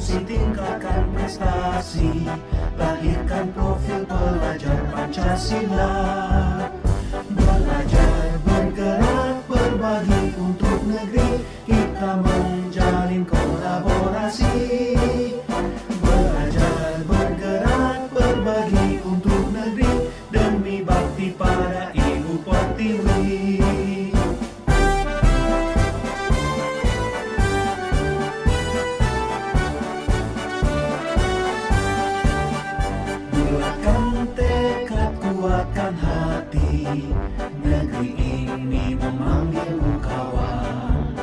berpotensi tingkatkan prestasi, lahirkan profil pelajar Pancasila. Belajar, bergerak, berbagi untuk negeri, kita menjalin kolaborasi. Belajar, bergerak, berbagi untuk negeri, demi bakti pada Ibu Pertiwi. Bulatkan tekad, kuatkan hati, negeri ini memanggilmu kawan.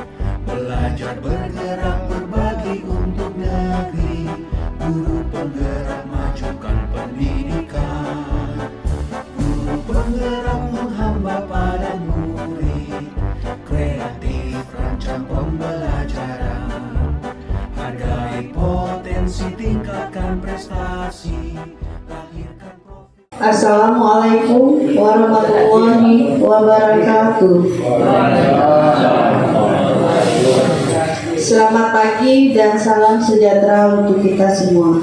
Belajar, bergerak, berbagi untuk negeri, guru penggerak majukan pendidikan. Guru penggerak menghamba pada murid, kreatif rancang pembelajaran. Hargai potensi, tingkatkan prestasi, lahirkan profil. Assalamualaikum warahmatullahi wabarakatuh. Selamat pagi dan salam sejahtera untuk kita semua.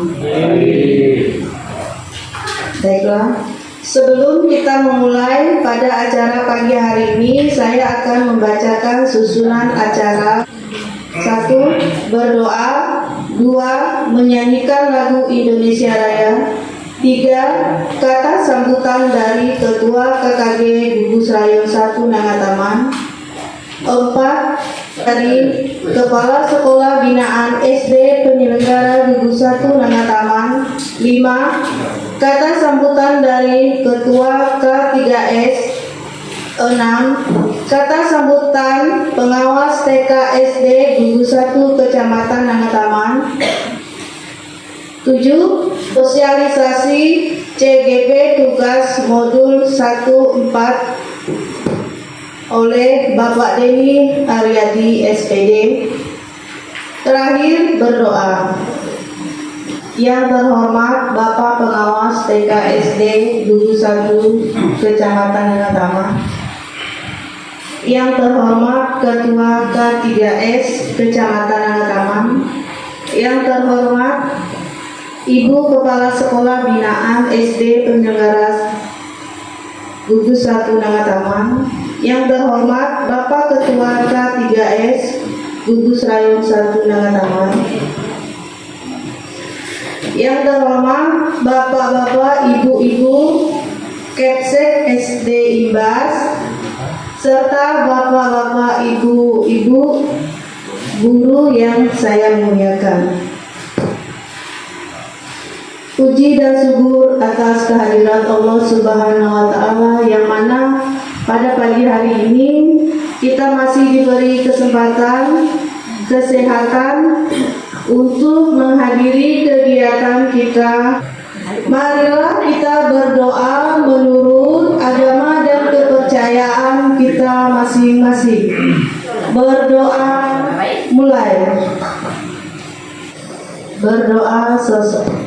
Baiklah, sebelum kita memulai pada acara pagi hari ini, saya akan membacakan susunan acara. 1. Berdoa. 2. Menyanyikan lagu Indonesia Raya. 3. Kata sambutan dari Ketua KKG Gugus Rayon 1 Nangataman. 4. Dari Kepala Sekolah Binaan SD Penyelenggara Gugus 1 Nangataman. 5. Kata sambutan dari Ketua K3S. 6. Kata sambutan pengawas TK SD Gugus 1 Kecamatan Nangataman. 7. Sosialisasi CGP tugas modul 1-4 oleh Bapak Denny Aryadi SPD. Terakhir, berdoa. Yang terhormat Bapak Pengawas TK SD Gugus 1 Kecamatan Nangataman. Yang terhormat Ketua K3S Kecamatan Nangataman. Yang terhormat Ibu Kepala Sekolah Binaan SD Penyelenggara Gugus 1 Nangataman. Yang terhormat Bapak Ketua K3S Gugus Rayon 1 Nangataman. Yang terhormat Bapak-bapak, Ibu-ibu Kepsek SD Imbas, serta Bapak-bapak, Ibu-ibu guru yang saya muliakan. Puji dan syukur atas kehadiran Allah Subhanahu wa Ta'ala, yang mana pada pagi hari ini kita masih diberi kesempatan, kesehatan untuk menghadiri kegiatan kita. Marilah kita berdoa menurut agama dan kepercayaan kita masing-masing. Berdoa mulai. Berdoa selesai.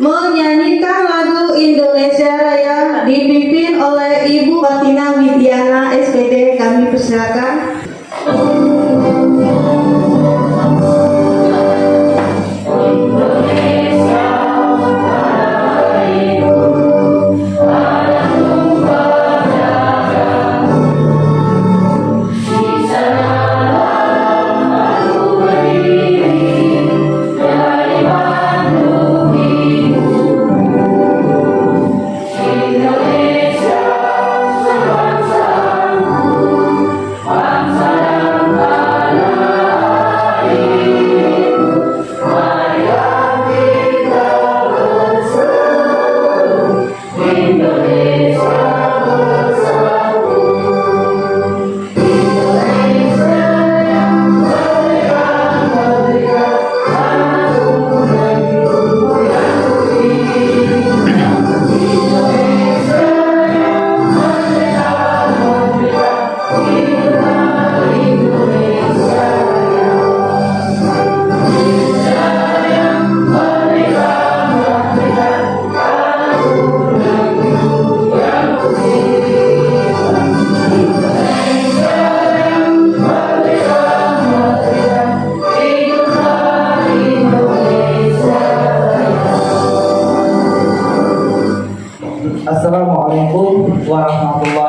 Menyanyikan lagu Indonesia Raya dipimpin oleh Ibu Fatina Widiana SPD. Kami persilakan. Bangsa dan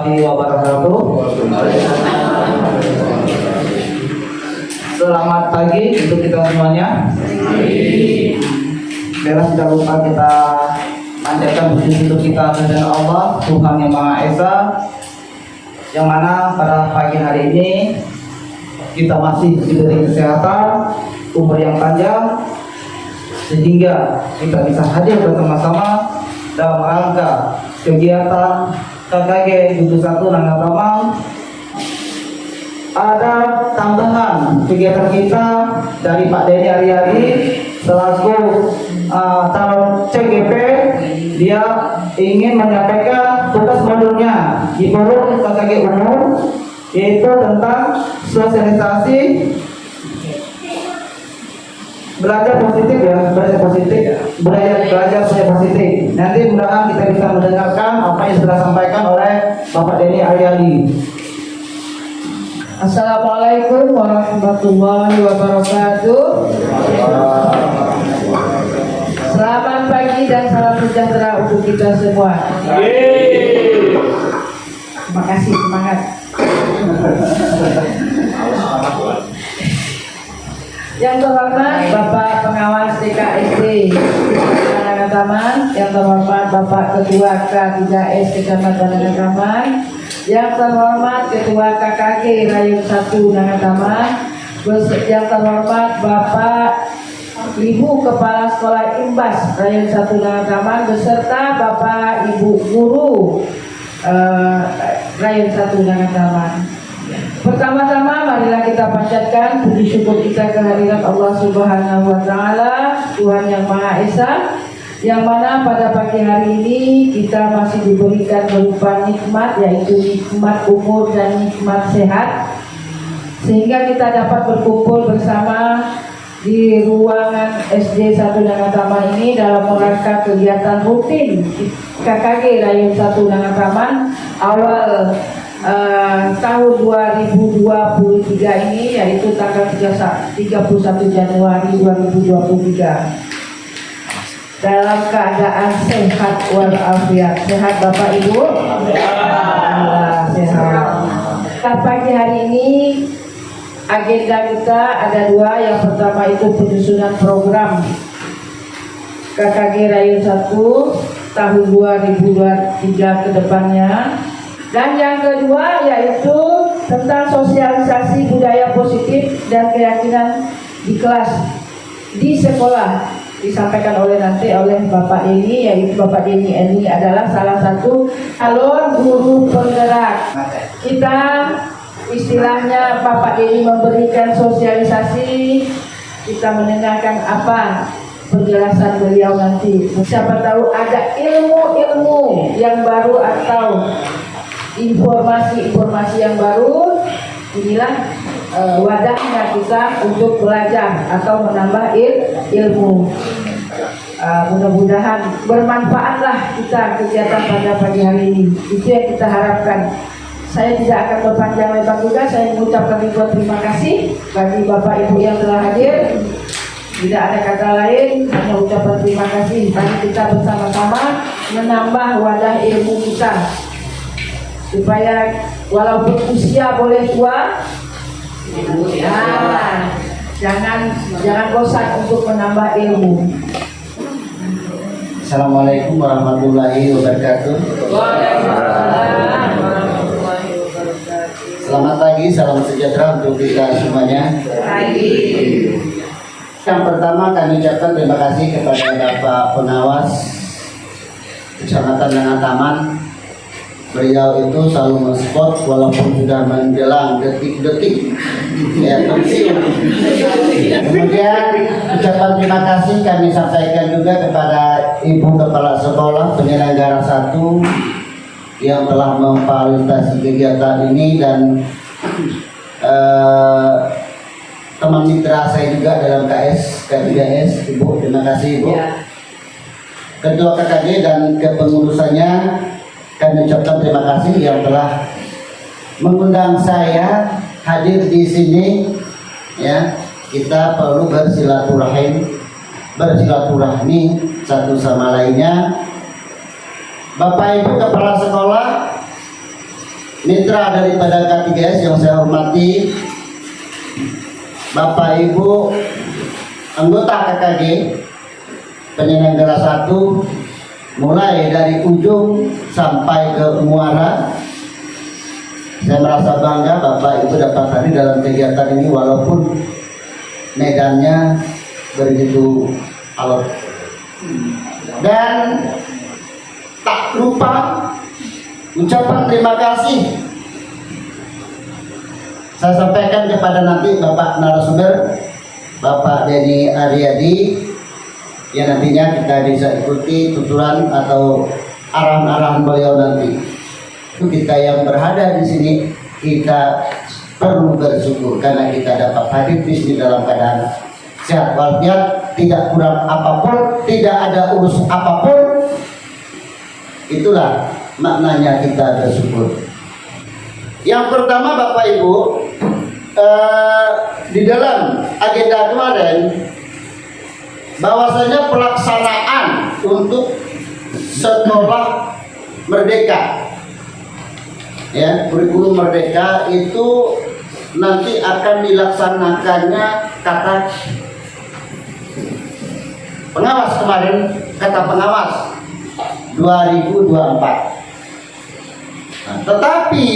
warahmatullahi wabarakatuh. Selamat pagi untuk kita semuanya. Bila sudah lupa kita panjatkan puji syukur kita kepada Allah Tuhan yang Maha Esa, yang mana pada pagi hari ini kita masih diberi kesehatan, umur yang panjang, sehingga kita bisa hadir bersama-sama dalam rangka kegiatan KKG 71 Nangatamang. Ada tambahan kegiatan kita dari Pak Denny Aryadi selaku calon CGP. Dia ingin menyampaikan tugas modulnya di forum KKG umum, yaitu tentang sosialisasi belajar positif ya, belajar positif. Nanti mudah-mudahan kita bisa mendengarkan apa yang sudah disampaikan oleh Bapak Denny Aryadi. Assalamualaikum warahmatullahi wabarakatuh. Selamat pagi dan salam sejahtera untuk kita semua. Terima kasih, semangat. Yang terhormat Bapak Pengawas TKSD Nangatamang, yang terhormat Bapak Ketua K3S Kecamatan Nangatamang, yang terhormat Ketua KKG Rayun 1 Nangatamang, yang terhormat Bapak Ibu Kepala Sekolah Imbas Rayun 1 Nangatamang, beserta Bapak Ibu Guru Rayun 1 Nangatamang. Pertama-tama marilah kita panjatkan puji syukur kita kehadirat Allah Subhanahu wa taala, Tuhan yang Maha Esa, yang mana pada pagi hari ini kita masih diberikan berupa nikmat, yaitu nikmat umur dan nikmat sehat, sehingga kita dapat berkumpul bersama di ruangan SD 1 Nangatamang ini dalam rangka kegiatan rutin KKG Rayun 1 Nangatamang awal tahun 2023 ini, yaitu tanggal 31 Januari 2023, dalam keadaan sehat walafiat. Sehat Bapak Ibu? Alhamdulillah sehat. Pagi hari ini agenda kita ada dua. Yang pertama itu penyusunan program KKG Rayun 1 tahun 2023 ke depannya. Dan yang kedua yaitu tentang sosialisasi budaya positif dan keyakinan di kelas, di sekolah, disampaikan nanti oleh Bapak Denny, yaitu Bapak Denny ini adalah salah satu calon guru penggerak. Kita istilahnya Bapak Denny memberikan sosialisasi, kita mendengarkan apa penjelasan beliau nanti. Siapa tahu ada ilmu-ilmu yang baru atau informasi-informasi yang baru. Inilah wadahnya kita untuk belajar atau menambah ilmu. Mudah-mudahan bermanfaatlah kita kegiatan pada pagi hari ini. Itu yang kita harapkan. Saya tidak akan berpanjang lebar juga. Saya mengucapkan ribuan terima kasih bagi Bapak Ibu yang telah hadir. Tidak ada kata lain, hanya ucapan terima kasih. Tadi kita bersama-sama menambah wadah ilmu kita, supaya walaupun usia boleh tua, jangan bosan untuk menambah ilmu. Assalamualaikum warahmatullahi wabarakatuh. Selamat pagi, salam sejahtera untuk kita semuanya. Yang pertama kami ucapkan terima kasih kepada Bapak Pengawas Kecamatan Nangatamang. Beliau itu selalu mensupport walaupun sudah menjelang detik-detik ya pensiun. Kemudian ucapan terima kasih kami sampaikan juga kepada Ibu Kepala Sekolah penyelenggara 1 yang telah memfasilitasi kegiatan ini, dan teman mitra saya juga dalam K3S, Ibu, terima kasih Ibu. Ketua KKG dan kepengurusannya, kami ucapkan terima kasih yang telah mengundang saya hadir di sini. Ya, kita perlu bersilaturahmi satu sama lainnya. Bapak Ibu Kepala Sekolah, mitra daripada K3S yang saya hormati, Bapak Ibu anggota KKG penyelenggara 1, mulai dari ujung sampai ke muara. Saya merasa bangga Bapak Ibu dapat hadir dalam kegiatan ini walaupun medannya begitu alot. Dan tak lupa ucapan terima kasih saya sampaikan kepada nanti Bapak narasumber, Bapak Denny Aryadi, yang nantinya kita bisa ikuti tuturan atau arahan-arahan beliau nanti. Itu kita yang berada di sini, kita perlu bersyukur karena kita dapat hadir di sini dalam keadaan sehat walafiat, tidak kurang apapun, tidak ada urus apapun. Itulah maknanya kita bersyukur. Yang pertama Bapak Ibu, di dalam agenda kemarin bahwasanya pelaksanaan untuk sekolah merdeka, ya, kurikulum merdeka itu nanti akan dilaksanakannya kata pengawas kemarin, kata pengawas 2024. Nah, tetapi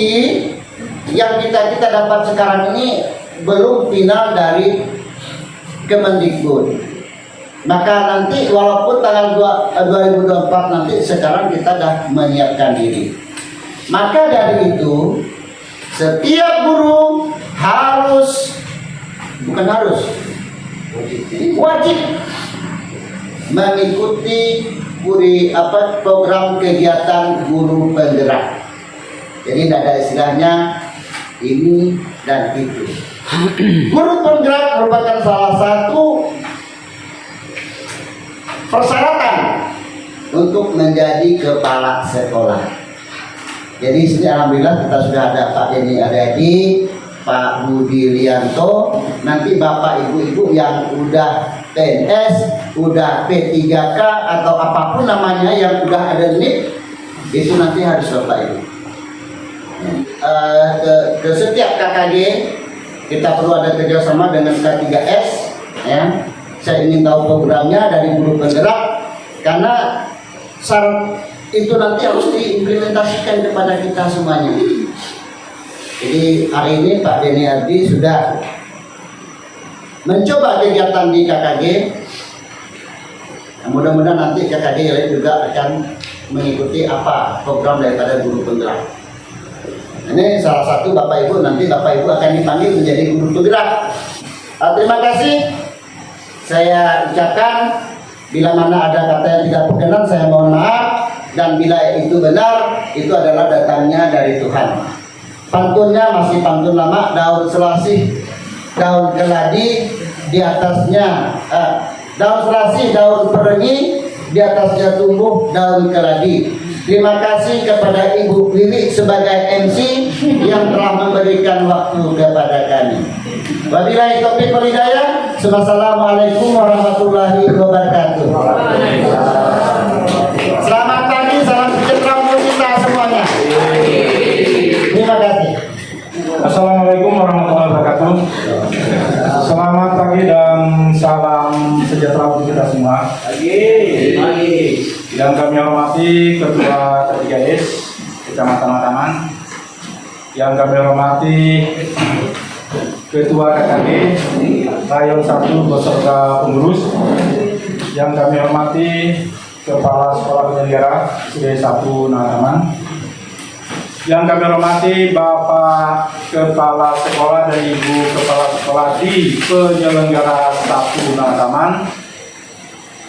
yang kita dapat sekarang ini belum final dari Kemendikbud. Maka nanti walaupun tanggal 2024 nanti, sekarang kita sudah menyiapkan diri. Maka dari itu setiap guru wajib mengikuti program kegiatan guru penggerak. Jadi tidak ada istilahnya ini dan itu. Guru penggerak merupakan salah satu persyaratan untuk menjadi kepala sekolah. Jadi sini alhamdulillah kita sudah ada Pak Denny Aryadi, Pak Budi Lianto, nanti Bapak Ibu-ibu yang udah PNS, udah P3K atau apapun namanya yang udah ada NIP, itu nanti harus Bapak Ibu. Ke setiap KKG kita perlu ada kerjasama dengan K3S, ya. Saya ingin tahu programnya dari guru penggerak karena syarat itu nanti harus diimplementasikan kepada kita semuanya. Jadi hari ini Pak Denny Aryadi sudah mencoba kegiatan di KKG. Nah, mudah-mudahan nanti KKG lain juga akan mengikuti apa program daripada guru penggerak. Ini salah satu Bapak Ibu, nanti Bapak Ibu akan dipanggil menjadi guru penggerak. Terima kasih. Saya ucapkan, bila mana ada kata yang tidak berkenan saya mohon maaf, dan bila itu benar, itu adalah datangnya dari Tuhan. Pantunnya masih pantun lama, daun selasih, daun keladi, di atasnya daun selasih, daun perengi, di atasnya tumbuh daun keladi. Terima kasih kepada Ibu Wiwi sebagai MC yang telah memberikan waktu kepada kami. Wabillahi taufiq wal hidayah. Wassalamualaikum warahmatullahi wabarakatuh. Selamat pagi, salam sejahtera untuk kita semuanya. Terima kasih. Assalamualaikum warahmatullahi wabarakatuh. Selamat pagi dan salam sejahtera untuk kita semua. Yang kami hormati Ketua K3S Kecamatan Mataman, yang kami hormati Ketua KKG Rayon 1 beserta pengurus, yang kami hormati Kepala Sekolah Penyelenggara SD 1 Nataman, yang kami hormati Bapak Kepala Sekolah dan Ibu Kepala Sekolah di Penyelenggara 1 Nataman,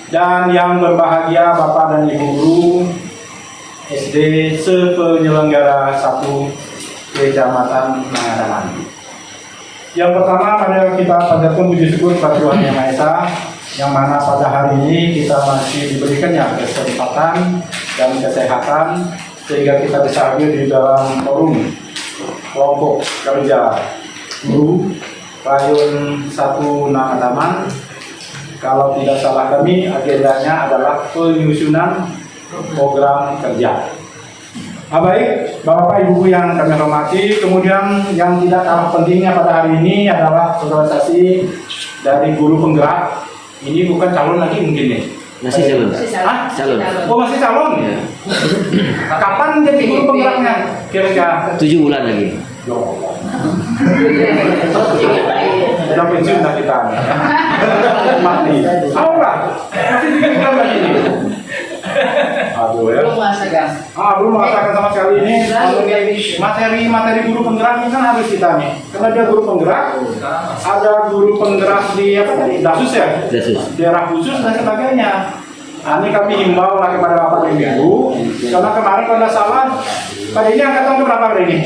dan yang berbahagia Bapak dan Ibu Guru SD sepenyelenggara 1 Kecamatan Nataman. Yang pertama, mari kita panjatkan puji syukur kepada Tuhan Yang Maha Esa, yang mana pada hari ini kita masih diberikannya kesempatan dan kesehatan sehingga kita bisa hadir di dalam forum kelompok kerja guru Rayon 1 Nataman. Kalau tidak salah kami, agendanya adalah penyusunan program kerja. Baik, Bapak Ibu yang kami hormati, kemudian yang tidak kalah pentingnya pada hari ini adalah sosialisasi dari guru penggerak. Ini bukan calon lagi mungkin nih. Masih calon. Hah? Calon. Oh masih calon? Ya. Nah, kapan jadi guru penggeraknya? Kira-kira 7 bulan lagi. Ya Allah. Udah pensiun dah kita. Mati. Aura, masih 3 bulan lagi nih. Aduh ya. Belum merasakan sama sekali ini. Materi guru penggerak ini kan harus kita nih. Karena dia guru penggerak, ada guru penggerak di apa tadi? Dasus ya? Dasus. Daerah khusus dan sebagainya. Nah, ini kami himbau lah kepada Bapak dan Ibu, karena kemarin kalau tidak salah, pada ini angkatan berapa hari ini?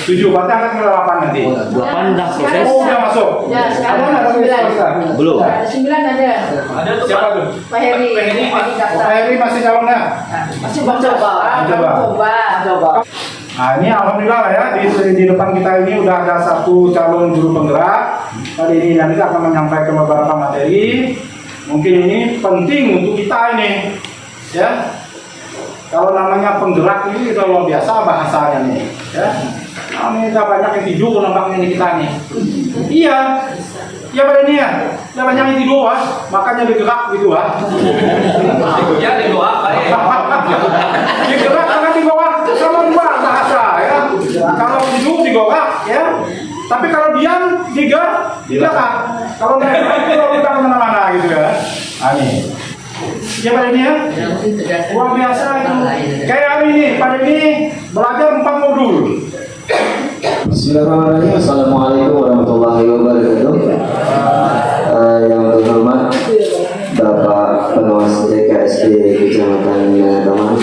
7, berarti angkatan ke-8 nanti. 8 udah proses. Oh, udah masuk. Ya, sekarang Ada 9. Belum. 9 ada. Siapa tuh? Pak Heri. Pak Heri masih calonnya? Masih mencoba. Nah, ini alhamdulillah lah ya, di depan kita ini udah ada 1 calon guru penggerak. Kali ini nanti akan menyampaikan beberapa materi. Mungkin ini penting untuk kita ini, ya. Kalau namanya penggerak ini udah luar biasa bahasanya nih, ya. Nah, ini udah banyak yang tidur nampaknya nih kita nih. Iya, ya pada ini ya, udah banyak yang tidur makanya digerak gitu Ya digerak, digerak karena digerak sama dua bahasa ya. Kalau tidur digerak ya. Tapi kalau diam, digerak. Kalau nggak gerak, itu udah kemana-mana gitu ya. Ini. Ya pada ini ya. Luar biasa itu. Kayak hari ini, pada ini belajar 4 modul. Bismillahirrahmanirrahim. Assalamualaikum warahmatullahi wabarakatuh. Yang terhormat Bapak Pengawas TKSD Kecamatan Taman,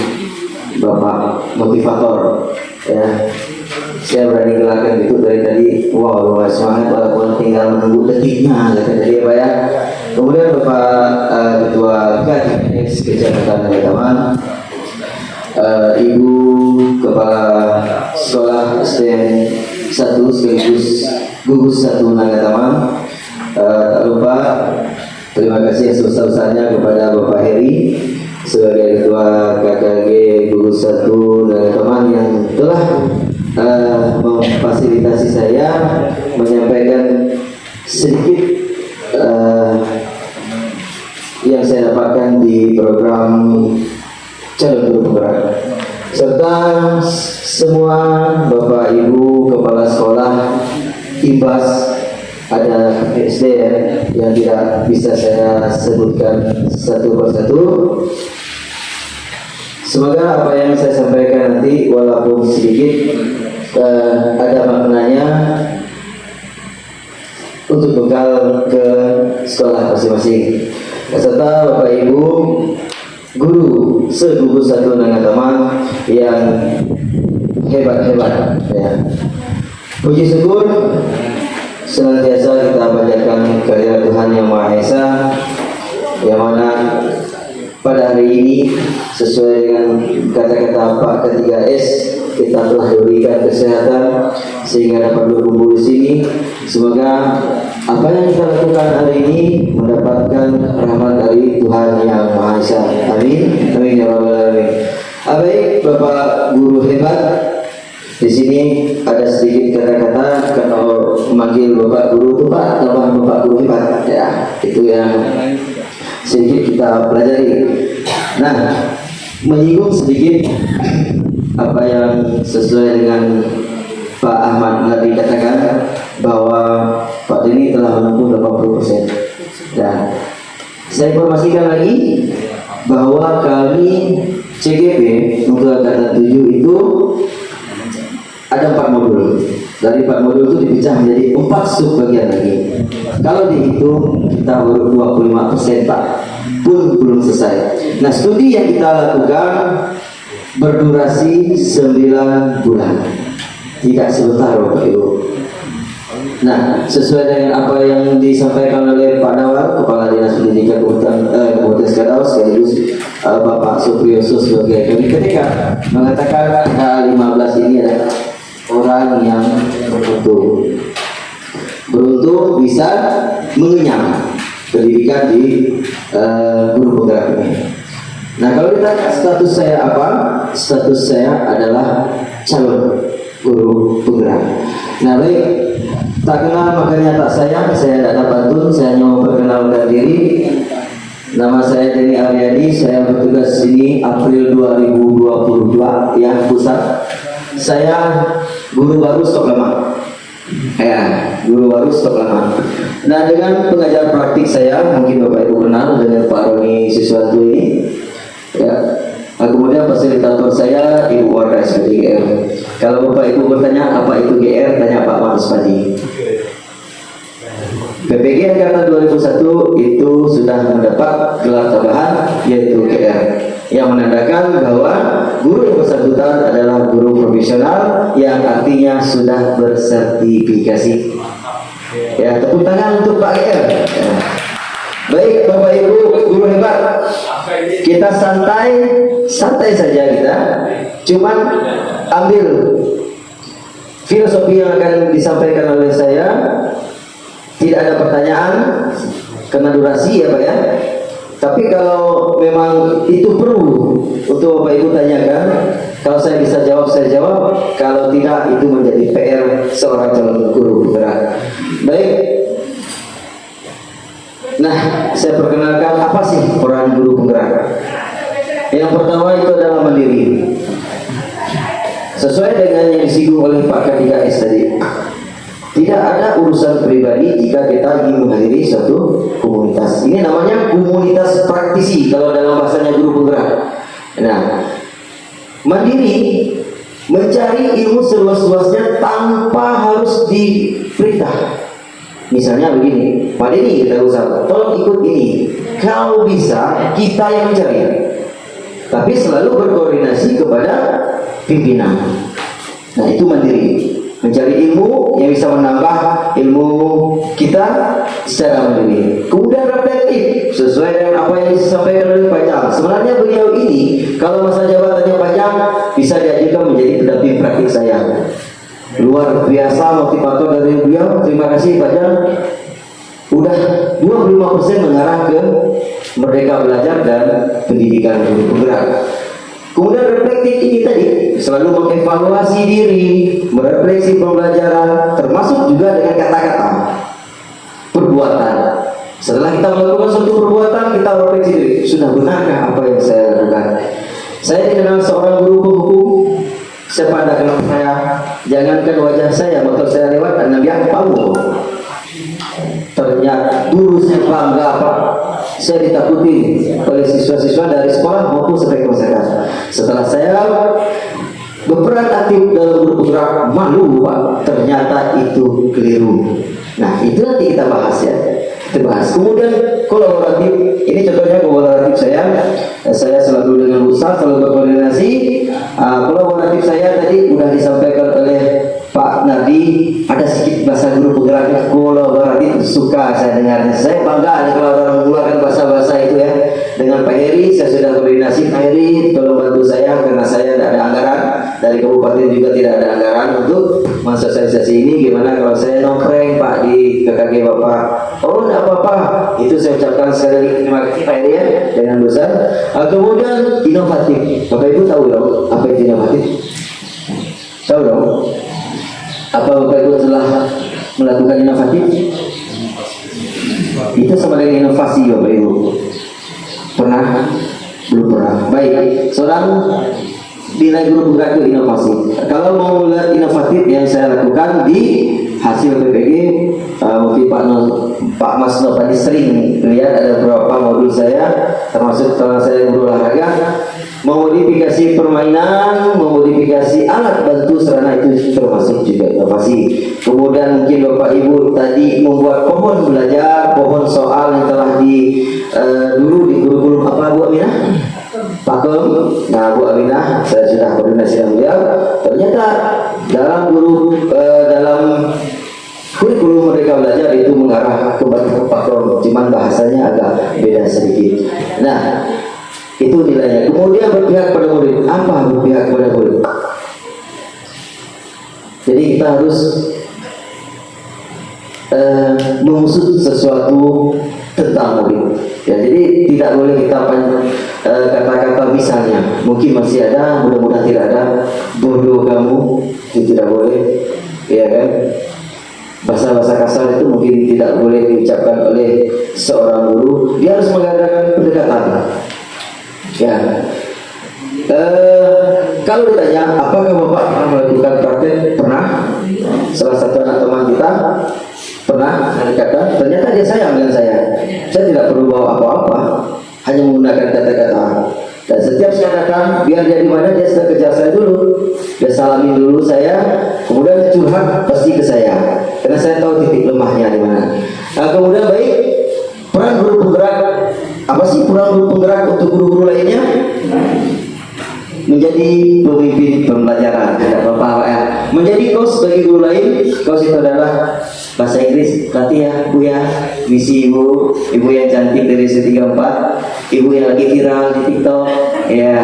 Bapak motivator, ya. Saya berani gelakan itu dari tadi, wow luar semangat walaupun tinggal menunggu detiknya kata tadi ya Pak ya. Kemudian Bapak Ketua KDPS Kecamatan Taman, Ibu Kepala Sekolah SDN 1 sekaligus gugus 1 Nagataman, tak lupa terima kasih sebesar-besarnya kepada Bapak Heri sebagai Ketua KKG gugus 1 Nagataman yang telah memfasilitasi saya menyampaikan sedikit yang saya dapatkan di program calon guru penggerak, serta semua Bapak Ibu Kepala Sekolah IPAS, ada SD yang tidak bisa saya sebutkan satu persatu. Semoga apa yang saya sampaikan nanti walaupun sedikit ada maknanya untuk bekal ke sekolah masing-masing. Serta Bapak Ibu guru segugus 1 Nagataman yang hebat-hebat ya. Puji syukur senantiasa kita panjatkan kehadirat Tuhan Yang Maha Esa, yang mana pada hari ini sesuai dengan kata-kata Pak K3S, kita telah diberikan kesehatan sehingga dapat berkumpul di sini. Semoga apa yang kita lakukan hari ini mendapatkan rahmat dari Tuhan Yang Maha Esa. Amin. Amin ya rabbal alamin. Baik, Bapak guru hebat. Di sini ada sedikit kata-kata kalau memanggil Bapak guru itu Pak, tambah Bapak guru hebat. Ya, itu yang sedikit kita pelajari. Nah, menyinggung sedikit apa yang sesuai dengan Pak Ahmad tadi katakan bahwa Pak Denny telah menempuh 80%. Dan saya informasikan lagi bahwa kami CGP untuk angkatan 7 itu ada 4 modul. Dari 4 modul itu dipecah menjadi 4 sub bagian lagi. Kalau dihitung kita baru 25% Pak, pun belum selesai. Nah, studi yang kita lakukan berdurasi 9 bulan, tidak sebentar Bapak Ibu. Nah, sesuai dengan apa yang disampaikan oleh Pak Nawar, Kepala Dinas Pendidikan Kabupaten Sekadau, sekaligus Bapak Supriyoso sebagai KPTK, mengatakan angka 15 ini adalah orang yang beruntung bisa mengenyam pendidikan di guru penggerak ini. Nah, kalau ditanya status saya apa? Status saya adalah calon guru penggerak. Nah, baik, tak kenal makanya tak sayang. Saya tidak ada pantun, saya hanya memperkenalkan diri. Nama saya Denny Aryadi, saya bertugas di sini April 2022 yang pusat. Saya guru baru stok lama. Ya, guru baru stok lama. Nah, dengan pengajar praktik saya, mungkin Bapak Ibu kenal dengan Pak Roni Siswanto ini. Ya, kemudian fasilitator saya Ibu Warga SPT GR. Kalau Bapak Ibu bertanya apa itu GR, tanya Pak Marus Padi. PPG Angkatan 2001 itu sudah mendapat gelar tambahan yaitu GR, yang menandakan bahwa guru yang bersangkutan adalah guru profesional yang artinya sudah bersertifikasi. Ya, tepuk tangan untuk Pak GR. Ya. Baik Bapak Ibu guru hebat, kita santai saja kita, cuman ambil filosofi yang akan disampaikan oleh saya. Tidak ada pertanyaan karena durasi ya Pak ya. Tapi kalau memang itu perlu untuk Bapak Ibu tanyakan, kalau saya bisa jawab saya jawab, kalau tidak itu menjadi PR seorang calon guru penggerak. Baik. Nah, saya perkenalkan apa sih peran guru penggerak. Yang pertama itu adalah mandiri. Sesuai dengan yang disinggung oleh Pak K3S tadi. Tidak ada urusan pribadi jika kita ingin menghadiri suatu komunitas. Ini namanya komunitas praktisi kalau dalam bahasanya guru penggerak. Nah, mandiri mencari ilmu seluas-luasnya tanpa harus diperintah. Misalnya begini, Pak Denny kita usah, tolong ikut ini. Kalau bisa kita yang mencari, tapi selalu berkoordinasi kepada pimpinan. Nah, itu mandiri. Mencari ilmu yang bisa menambah ilmu kita secara mandiri. Kemudian reflektif sesuai dengan apa yang disampaikan oleh Pak Jam. Sebenarnya beliau ini kalau masa jabatannya panjang bisa diajukan menjadi pendamping praktik saya. Luar biasa motivator dari beliau. Terima kasih Pak Jam. Udah 25% mengarah ke Merdeka Belajar dan Pendidikan Guru Penggerak. Kemudian reflektif ini tadi selalu mengevaluasi diri, merefleksi pembelajaran, termasuk juga dengan kata-kata, perbuatan. Setelah kita melakukan suatu perbuatan, kita refleksi diri, sudah benarkah apa yang saya lakukan? Saya dikenal seorang guru penghukum. Saya pandangkan saya, jangankan wajah saya, motor saya lewat dan Nabi Paul. Ternyata dulu saya bangga Pak, saya ditakuti oleh siswa-siswa dari sekolah maupun sampai ke masyarakat. Setelah saya berperan aktif dalam guru penggerak, malu Pak, ternyata itu keliru. Nah, itu nanti kita bahas ya. Kita bahas. Kemudian kolaboratif, ini contohnya kolaboratif saya selalu dengan Ustaz, selalu berkoordinasi. Kolaboratif saya tadi sudah disampaikan oleh Pak Nardi, ada sedikit bahasa guru penggeraknya kolaboratif, suka saya dengar. Saya bangga kalau orang mengeluarkan bahasa-bahasa itu ya. Dengan Pak Heri, saya sudah koordinasi. Pak Heri, tolong bantu saya karena saya tidak ada anggaran, dari kabupaten juga tidak ada anggaran untuk mensosialisasi ini. Gimana kalau saya nongkreng Pak di KKG Bapak? Oh, tidak apa-apa. Itu saya ucapkan sekali lagi terima kasih Pak Heri ya, dengan besar. Kemudian inovatif. Bapak Ibu tahu dong apa itu inovatif? Tahu dong? Apa Bapak Ibu telah melakukan inovatif? Itu sama dengan inovasi Bapak Ibu. Pernah? Belum pernah. Baik, seorang nilai guru penggerak itu inovasi. Kalau mau melihat inovatif yang saya lakukan di hasil PPG, mungkin Pak Mas Nopani sering lihat ada beberapa modul saya, termasuk setelah saya berolahraga, memodifikasi permainan, memodifikasi alat bantu sarana, itu termasuk juga inovasi. Kemudian mungkin Bapak Ibu tadi membuat pohon belajar, pohon soal yang telah dulu di kurikulum apa Bu Aminah? Pakem. Nah Bu Aminah, saya sudah koordinasi dengan beliau. Ternyata dalam dalam kurikulum Merdeka Belajar itu mengarah ke Pakem, cuman bahasanya agak beda sedikit. Nah, itu nilainya. Kemudian berpihak pada murid. Apa berpihak pada murid? Jadi kita harus mengusut sesuatu tentang murid. Ya, jadi tidak boleh kita kata-kata misalnya. Mungkin masih ada, mudah-mudahan tidak ada. Bodoh kamu, itu tidak boleh, ya kan? Bahasa-bahasa kasar itu mungkin tidak boleh diucapkan oleh seorang guru. Dia harus mengadakan pendekatan. Ya. Kalau ditanya, apakah Bapak pernah melakukan praktek? Pernah. Salah satu anak teman kita pernah kata, ternyata dia sayang dengan saya. Saya tidak perlu bawa apa-apa, hanya menggunakan kata-kata. Dan setiap saya datang, biar dia di mana, dia sudah kejar saya dulu. Dia salamin dulu saya, kemudian curhat pasti ke saya, karena saya tahu titik lemahnya di mana. Nah, kemudian baik, peran guru penggerak, apa sih peran guru penggerak untuk guru-guru lainnya? Menjadi pemimpin pembelajaran, tidak apa-apa ya. Menjadi coach bagi guru lain. Coach itu adalah bahasa Inggris. Latih ya, Bu ya. Misi ibu yang cantik dari C34, ibu yang lagi viral di TikTok, ya.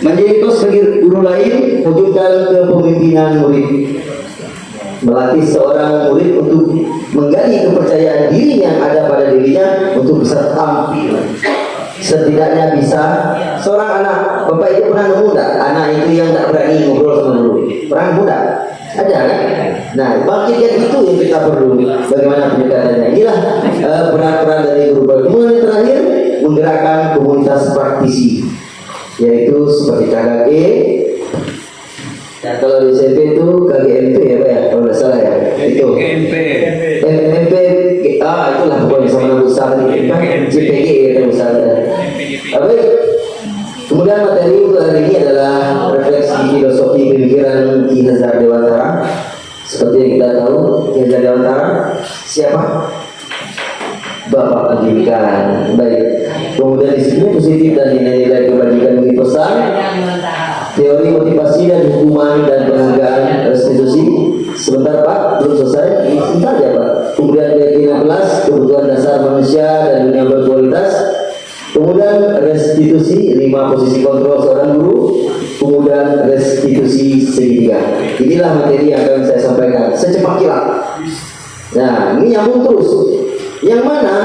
Menjadi coach bagi guru lain, wujudkan kepemimpinan murid. Melatih seorang murid untuk menggali kepercayaan diri yang ada pada dirinya untuk bisa tampil. Setidaknya bisa. Seorang anak, Bapak itu pernah nemu enggak anak itu yang tak berani ngobrol sama guru? Pernah nemu enggak? Ada kan? Nah, bangkitkan itu yang kita perlu. Bagaimana pendekatannya? Inilah peran-peran dari guru. Kemudian yang terakhir, menggerakkan komunitas praktisi, yaitu seperti KKG. Ya, kalau di SMP itu KGMP ya Pak ya, kalau tidak salah ya. Itu MP, itulah pokoknya sama nama besar ini. CPG ya besar. Baik. Kemudian materi untuk hari ini adalah refleksi filosofi pemikiran Ki Hajar Dewantara. Seperti yang kita tahu, Ki Hajar Dewantara siapa? Bapak pendidikan. Baik. Kemudian di sini positif dan nilai-nilai kebajikan dipesan. Teori motivasi dan hukuman dan penghargaan restitusi. Sebentar Pak, belum selesai. Ini sebentar ya Pak. Kemudian keyakinan kelas, kebutuhan dasar manusia dan dunia berkualitas. Kemudian restitusi, 5 posisi kontrol seorang guru. Kemudian restitusi segitiga. Inilah materi yang akan saya sampaikan secepat kilat. Nah, ini nyambung terus. Yang mana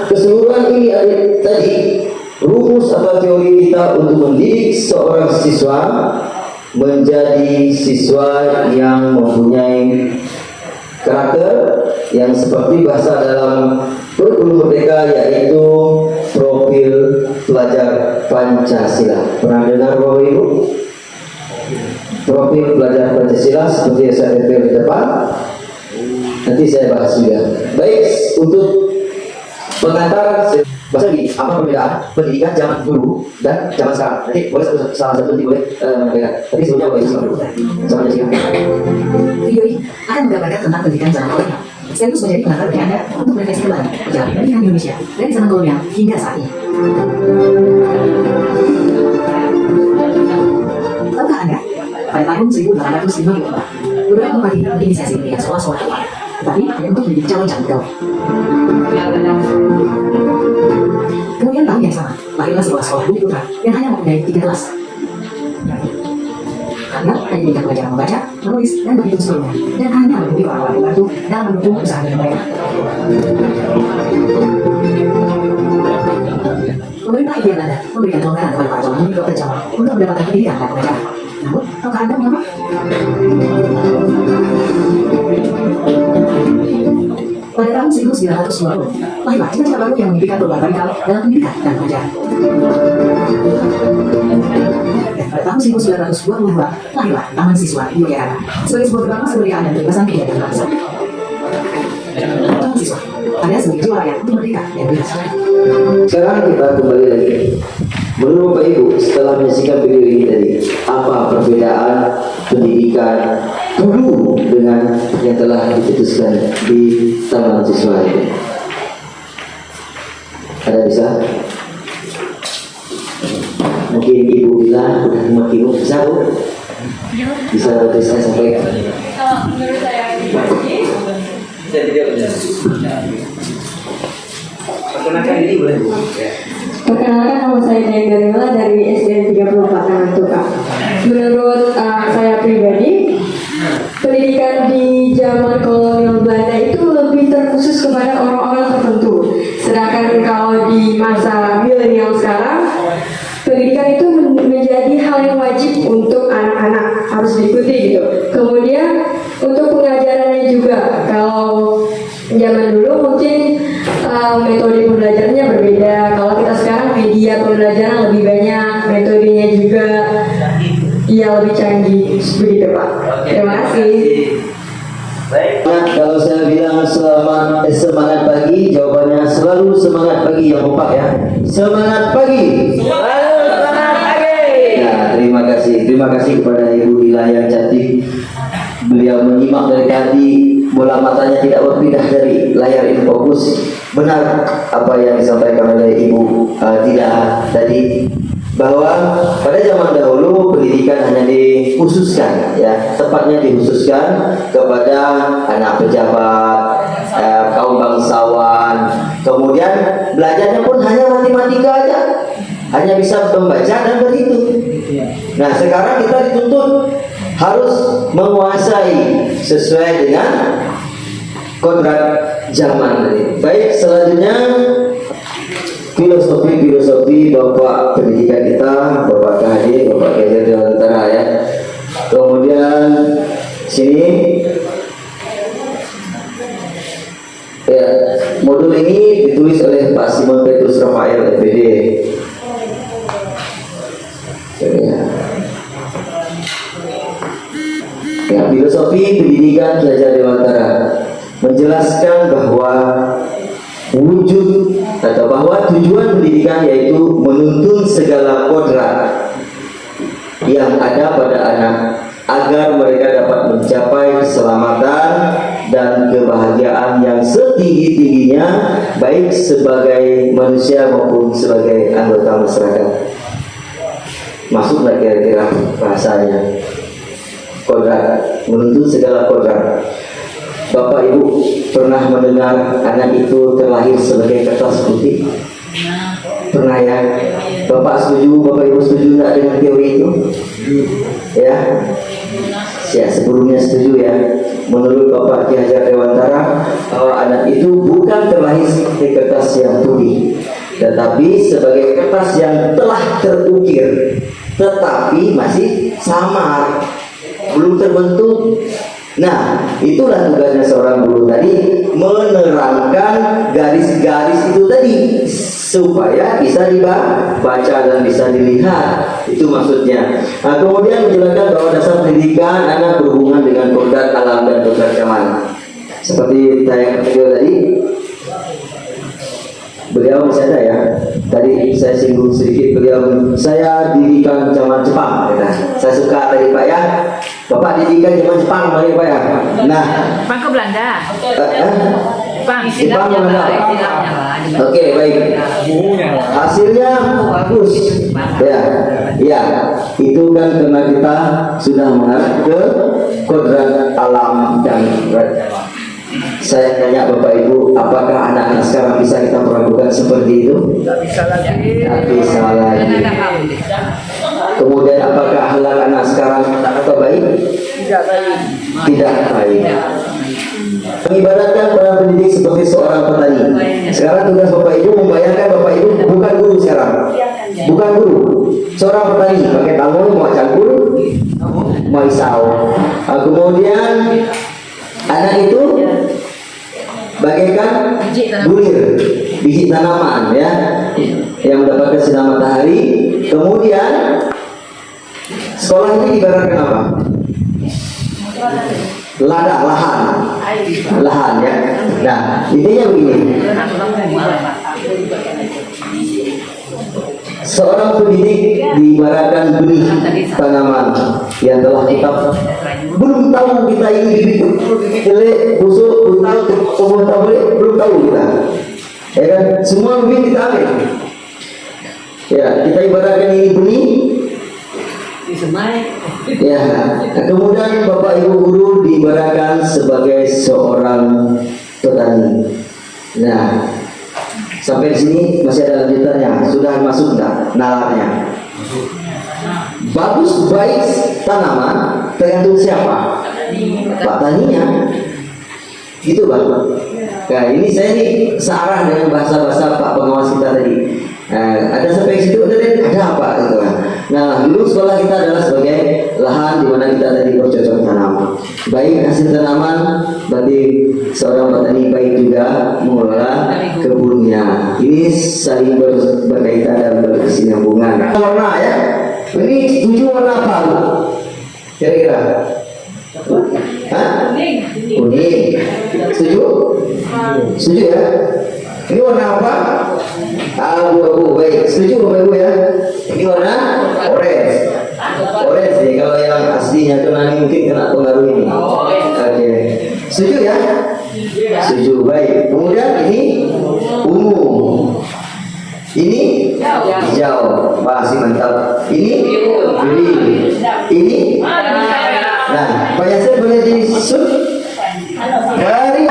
keseluruhan ini ada tadi rumus atau teori kita untuk mendidik seorang siswa menjadi siswa yang mempunyai karakter yang seperti bahasa dalam kurikulum merdeka, yaitu profil pelajar Pancasila. Pernah dengar Bapak Ibu? Profil pelajar Pancasila seperti yang saya tempel di depan. Nanti saya bahas juga. Baik, untuk pengantar bahasa ini, apa perbedaan pendidikan zaman dulu dan zaman sekarang? Nanti boleh salah satu nanti boleh perbedaan. Tapi sebelumnya boleh sama Jessica. Video ini akan menggambarkan tentang pendidikan zaman kolonial, sekaligus menjadi pengantar bagi Anda untuk merefleksi kembali perjalanan pendidikan Indonesia dari zaman kolonial hingga saat ini. Tahukah Anda, pada tahun 1854, beberapa bupati menginisiasi pendidikan sekolah-sekolah awal, tetapi hanya untuk menjadi calon-calon pegawai. Kemudian tahun yang sama, lahirlah sekolah-sekolah Budi Putra yang hanya mempunyai 3 kelas. Karena hanya tingkat pelajaran membaca, menulis, dan berhitung seluruhnya, dan hanya menjadi orang-orang membantu dalam mendukung usaha dari mereka. Pemerintah India Belanda memberikan kelonggaran kepada para calon dokter Jawa untuk mendapatkan pendidikan dan pengajaran. Namun, tahukah Anda mengapa? Pada tahun 1920, lahirlah cita-cita baru yang memimpikan perubahan radikal dalam pendidikan dan pengajaran. Dan pada tahun 1922, lahirlah Taman Siswa di Yogyakarta sebagai sebuah gerbang kemerdekaan dan kebebasan kegiatan bangsa. Taman Siswa ada sebagai jiwa rakyat untuk merdeka dan bebas. Sekarang kita kembali lagi. Menurut Bapak Ibu, setelah menyaksikan video ini tadi, apa perbedaan pendidikan dulu dengan yang telah diputuskan di Taman Siswa ini? Ada bisa? Mungkin Ibu bilang, mungkin Ibu bisa Bu? Bisa nanti saya sampaikan. Kalau menurut saya pribadi, Saya tidak benar. Perkenalkan ini boleh Bu? perkenalkan nama saya Nia Garnila dari SDN 34 Nantuka. Menurut saya pribadi, pendidikan di zaman kolonial Belanda itu lebih terkhusus kepada orang-orang tertentu. Sedangkan Dan kalau di masa milenial sekarang, pendidikan itu menjadi hal yang wajib untuk anak-anak, harus diikuti gitu. Kemudian untuk pengajarannya juga, kalau zaman dulu mungkin metode pembelajarannya berbeda. Kalau kita sekarang media pembelajaran lebih banyak, metodenya juga ya lebih canggih. Begitu Pak. Terima kasih. Baik, kalau saya bilang semangat pagi, jawabannya selalu semangat pagi yang kompak ya. Semangat pagi. Nah, terima kasih kepada Ibu Lila yang cantik. Beliau menyimak dari tadi, bola matanya tidak berpindah dari layar ini fokus. Benar apa yang disampaikan oleh Ibu Tila tadi, bahwa pada zaman dahulu pendidikan hanya dikhususkan, ya, tepatnya dikhususkan kepada anak pejabat, kaum bangsawan. Kemudian belajarnya pun hanya matematika aja, hanya bisa membaca dan berhitung. Nah, sekarang kita dituntut harus menguasai sesuai dengan kodrat zaman tadi. Baik, selanjutnya filosofi Bapak pendidikan kita, Bapak Kahadi, Bapak Kezer Dewantara ya. Kemudian sini ya, modul ini ditulis oleh Pak Simon Petrus Rafael FPD. Ya, filosofi pendidikan Ki Hajar Dewantara menjelaskan bahwa wujud atau bahwa tujuan pendidikan yaitu menuntun segala kodrat yang ada pada anak agar mereka dapat mencapai keselamatan dan kebahagiaan yang setinggi-tingginya, baik sebagai manusia maupun sebagai anggota masyarakat. Masuklah kira-kira bahasanya, kodrat, menuntun segala kodrat. Bapak Ibu pernah mendengar anak itu terlahir sebagai kertas putih? Pernah ya? Bapak setuju, Bapak Ibu setuju nggak dengan teori itu? Ya? Ya, sebelumnya setuju ya. Menurut Bapak Ki Hajar Dewantara, bahwa anak itu bukan terlahir sebagai kertas yang putih, tetapi sebagai kertas yang telah terukir, tetapi masih samar, belum terbentuk. Nah, itulah tugasnya seorang guru tadi, menerangkan garis-garis itu tadi supaya bisa dibaca dan bisa dilihat. Itu maksudnya. Nah, kemudian menjelaskan bahwa dasar pendidikan anak berhubungan dengan kodrat alam dan kodrat zaman. Seperti saya katakan tadi, beliau masih ada ya. Tadi saya singgung sedikit, beliau, saya didikan zaman Jepang. Ya. Saya suka tadi Pak ya. Bapak didikan zaman Jepang Pak ya. Nah, Jepang ke Belanda. Jepang Belanda. Oke, baik. Hasilnya bagus. Ya, ya. Itu kan karena kita sudah mengarah ke kodrat alam dan kodrat. Saya tanya Bapak Ibu, apakah anak-anak sekarang bisa kita perlakukan seperti itu? Tidak bisa lagi. Kemudian apakah halal anak sekarang atau baik? Tidak baik. Mengibaratkan para pendidik seperti seorang petani. Sekarang tugas Bapak Ibu membayangkan Bapak Ibu bukan guru sekarang, bukan guru, seorang petani pakai tangan mau campur, mau isau. Kemudian anak itu bagaikan bulir, biji tanaman ya, yang mendapatkan sinar matahari. Kemudian sekolah ini ibaratkan apa? Ladang, lahan ya. Nah, intinya begini. Seorang pendidik diibaratkan benih tanaman yang telah kita belum tahu kita ini bibit jelek, busuk, tumbuh tablet, belum tahu kita. Ya kan? Semua bibit kita ambil. Ya, kita ibaratkan ini benih. Ya, kemudian Bapak Ibu guru diibaratkan sebagai seorang petani. Nah, sampai di sini masih ada lanjutannya. Sudah masuk enggak nalarnya? Bagus baik tanaman tergantung siapa? Pak taninya. Gitu Pak. Nah ini saya nih searah dengan bahasa-bahasa Pak pengawas kita tadi. Ada sampai situ ada apa gitu kan. Nah dulu sekolah kita adalah sebagai lahan di mana kita tadi bercocok tanam. Baik hasil tanaman, berarti seorang petani baik juga mengelola kebunnya. Ini saling berkaitan dan berkesinambungan. Warna ya, ini tujuh warna apa? Kira-kira? Hah? Kuning. Setuju? Setuju ya? Ini warna apa? Abu-abu. Baik, setuju Bapak Ibu ya? Ini warna orange. Orange nih, kalau yang aslinya tuh nanti mungkin kena pengaruh ini. Oke. Setuju ya? Setuju. Baik. Kemudian ini ungu. Ini hijau. Masih mantap. Ini biru. Ini nah, Pak Yasir boleh disut? Dari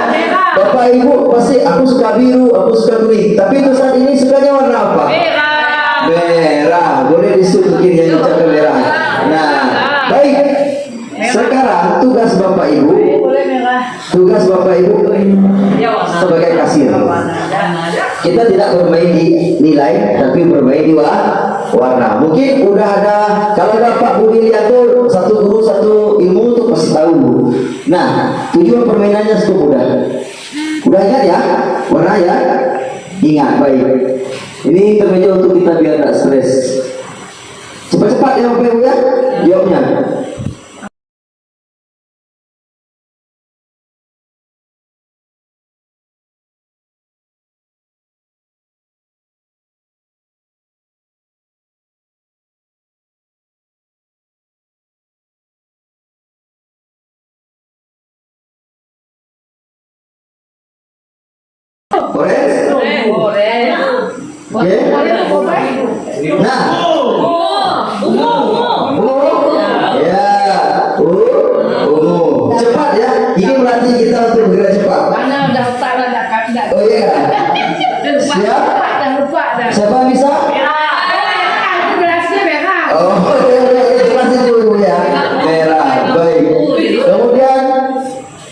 Bapak Ibu pasti aku suka biru, aku suka kuning. Tapi itu saat ini sukanya warna apa? Merah. Merah. Boleh disut mungkin yang ucapkan merah. Nah, baik. Sekarang tugas Bapak Ibu. Tugas Bapak Ibu sebagai kasir. Kita tidak bermain di nilai, tapi bermain di warna. Mungkin udah ada, kalau Bapak Bu lihat tuh satu guru satu ilmu tuh pasti tahu. Nah, tujuan permainannya cukup mudah. Udah ingat ya warna ya? Ingat baik. Ini termeja untuk kita biar tidak stres. Cepat-cepat ya Bapak Ibu ya jawabnya. Orange? Oke. Nah. Ungu. Ya. Ungu. Cepat ya. Ini melatih kita untuk bergerak cepat. Oh iya. Siap? Siapa yang bisa? Oh, jelasin dulu ya. Merah. Baik. Kemudian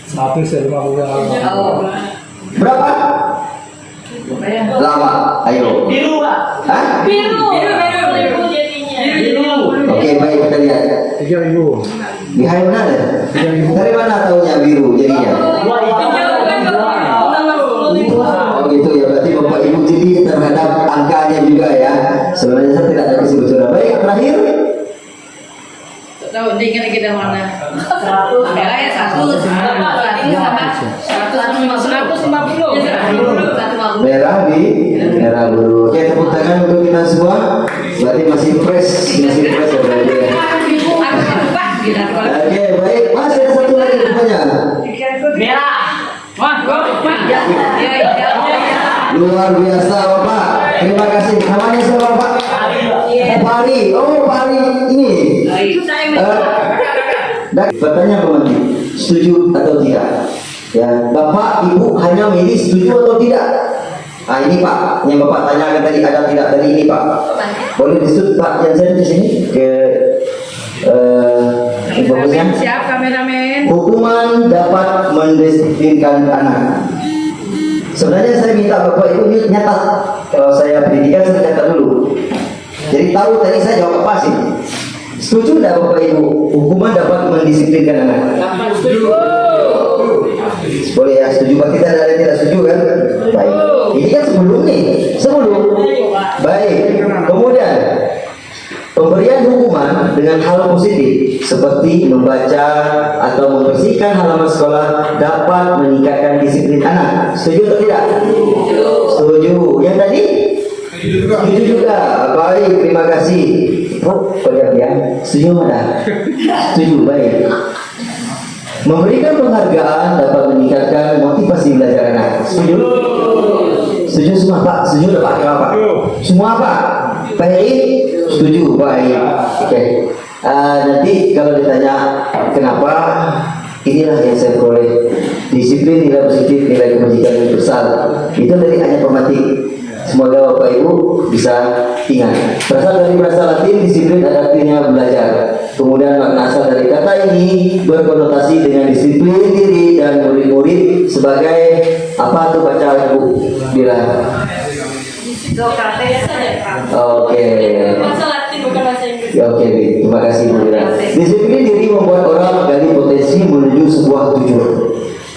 150. berapa? Lama. Ayo. Biru Pak. Hah? Biru. Oke, baik kita lihat. 3.000. Behind mana? Dari mana tahunya biru jadinya? Oh gitu ya, berarti Bapak Ibu jadi terhadap angkanya juga ya. Sebenarnya saya tidak ada kesimpulan. Baik, terakhir. Tahu dengan kita mana? 100. Merah ya 100. Sama 150. Merah biru. Oke, tepuk tangan untuk kita semua. Berarti masih fresh ya berarti ya. Oke, baik. Masih ada satu lagi rupanya. Merah. Luar biasa Bapak. Terima kasih. Namanya siapa Pak? Pak Ari. Oh, Pak Ari ini. Bertanya Pak Menteri, setuju atau tidak? Ya, Bapak Ibu hanya milih setuju atau tidak? Nah ini Pak, yang Bapak tanyakan tadi ada tidak dari ini Pak. Boleh disebut Pak Jansen di sini ke fokusnya. Siap kameramen. Hukuman dapat mendisiplinkan anak. Sebenarnya saya minta Bapak Ibu nyatat. Kalau saya pendidikan saya catat dulu. Jadi tahu tadi saya jawab apa sih? Setuju tidak Bapak Ibu? Hukuman dapat mendisiplinkan anak. Boleh ya, setuju Pak, kita ada yang tidak setuju kan? Baik. Ini kan sebelum. Baik. Kemudian pemberian hukuman dengan hal positif seperti membaca atau membersihkan halaman sekolah dapat meningkatkan disiplin anak. Setuju atau tidak? Setuju. Yang tadi? Setuju juga. Baik, terima kasih. Oh, ya. Setuju mana? Setuju, baik. Memberikan penghargaan dapat meningkatkan motivasi belajar anak. Setuju? Setuju semua Pak? Setuju Pak? Pak? Semua Pak? Baik? Setuju? Baik. Oke. Nanti kalau ditanya kenapa, inilah yang saya peroleh. Disiplin, nilai positif, nilai kebajikan yang besar. Itu dari hanya pematik. Semoga Bapak Ibu bisa ingat. Berasal dari bahasa Latin, disiplin ada artinya belajar. Kemudian makna asal dari kata ini berkonotasi dengan disiplin diri dan murid-murid sebagai apa tuh baca Ibu? Bila. Oke. Oke, terima kasih Bu Bila. Disiplin diri membuat orang menggali potensi menuju sebuah tujuan.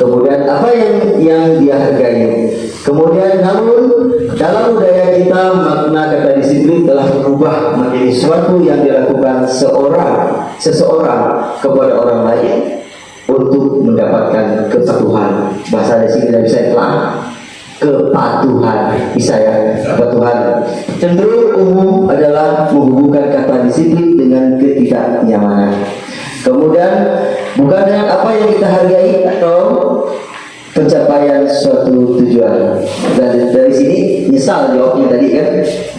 Kemudian apa yang dia hargai. Kemudian namun dalam budaya kita makna kata disiplin telah berubah menjadi sesuatu yang dilakukan seseorang kepada orang lain untuk mendapatkan kepatuhan. Bahasa di sini tidak bisa pelan. Kepatuhan bisa ya, kepatuhan. Cenderung umum adalah menghubungkan kata disiplin dengan ketidaknyamanan. Kemudian bukan dengan apa yang kita hargai atau pencapaian suatu tujuan. Dan dari sini nyesal jawabnya tadi kan,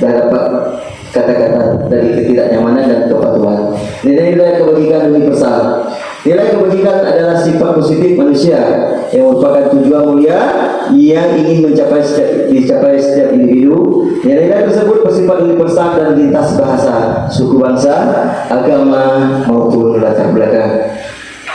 dah dapat kata-kata dari ketidaknyamanan dan kepatuhan. Nilai-nilai kebajikan universal. Nilai kebajikan adalah sifat positif manusia yang merupakan tujuan mulia yang ingin dicapai setiap individu. Nilai-nilai tersebut bersifat universal dan lintas bahasa, suku bangsa, agama maupun latar belakang.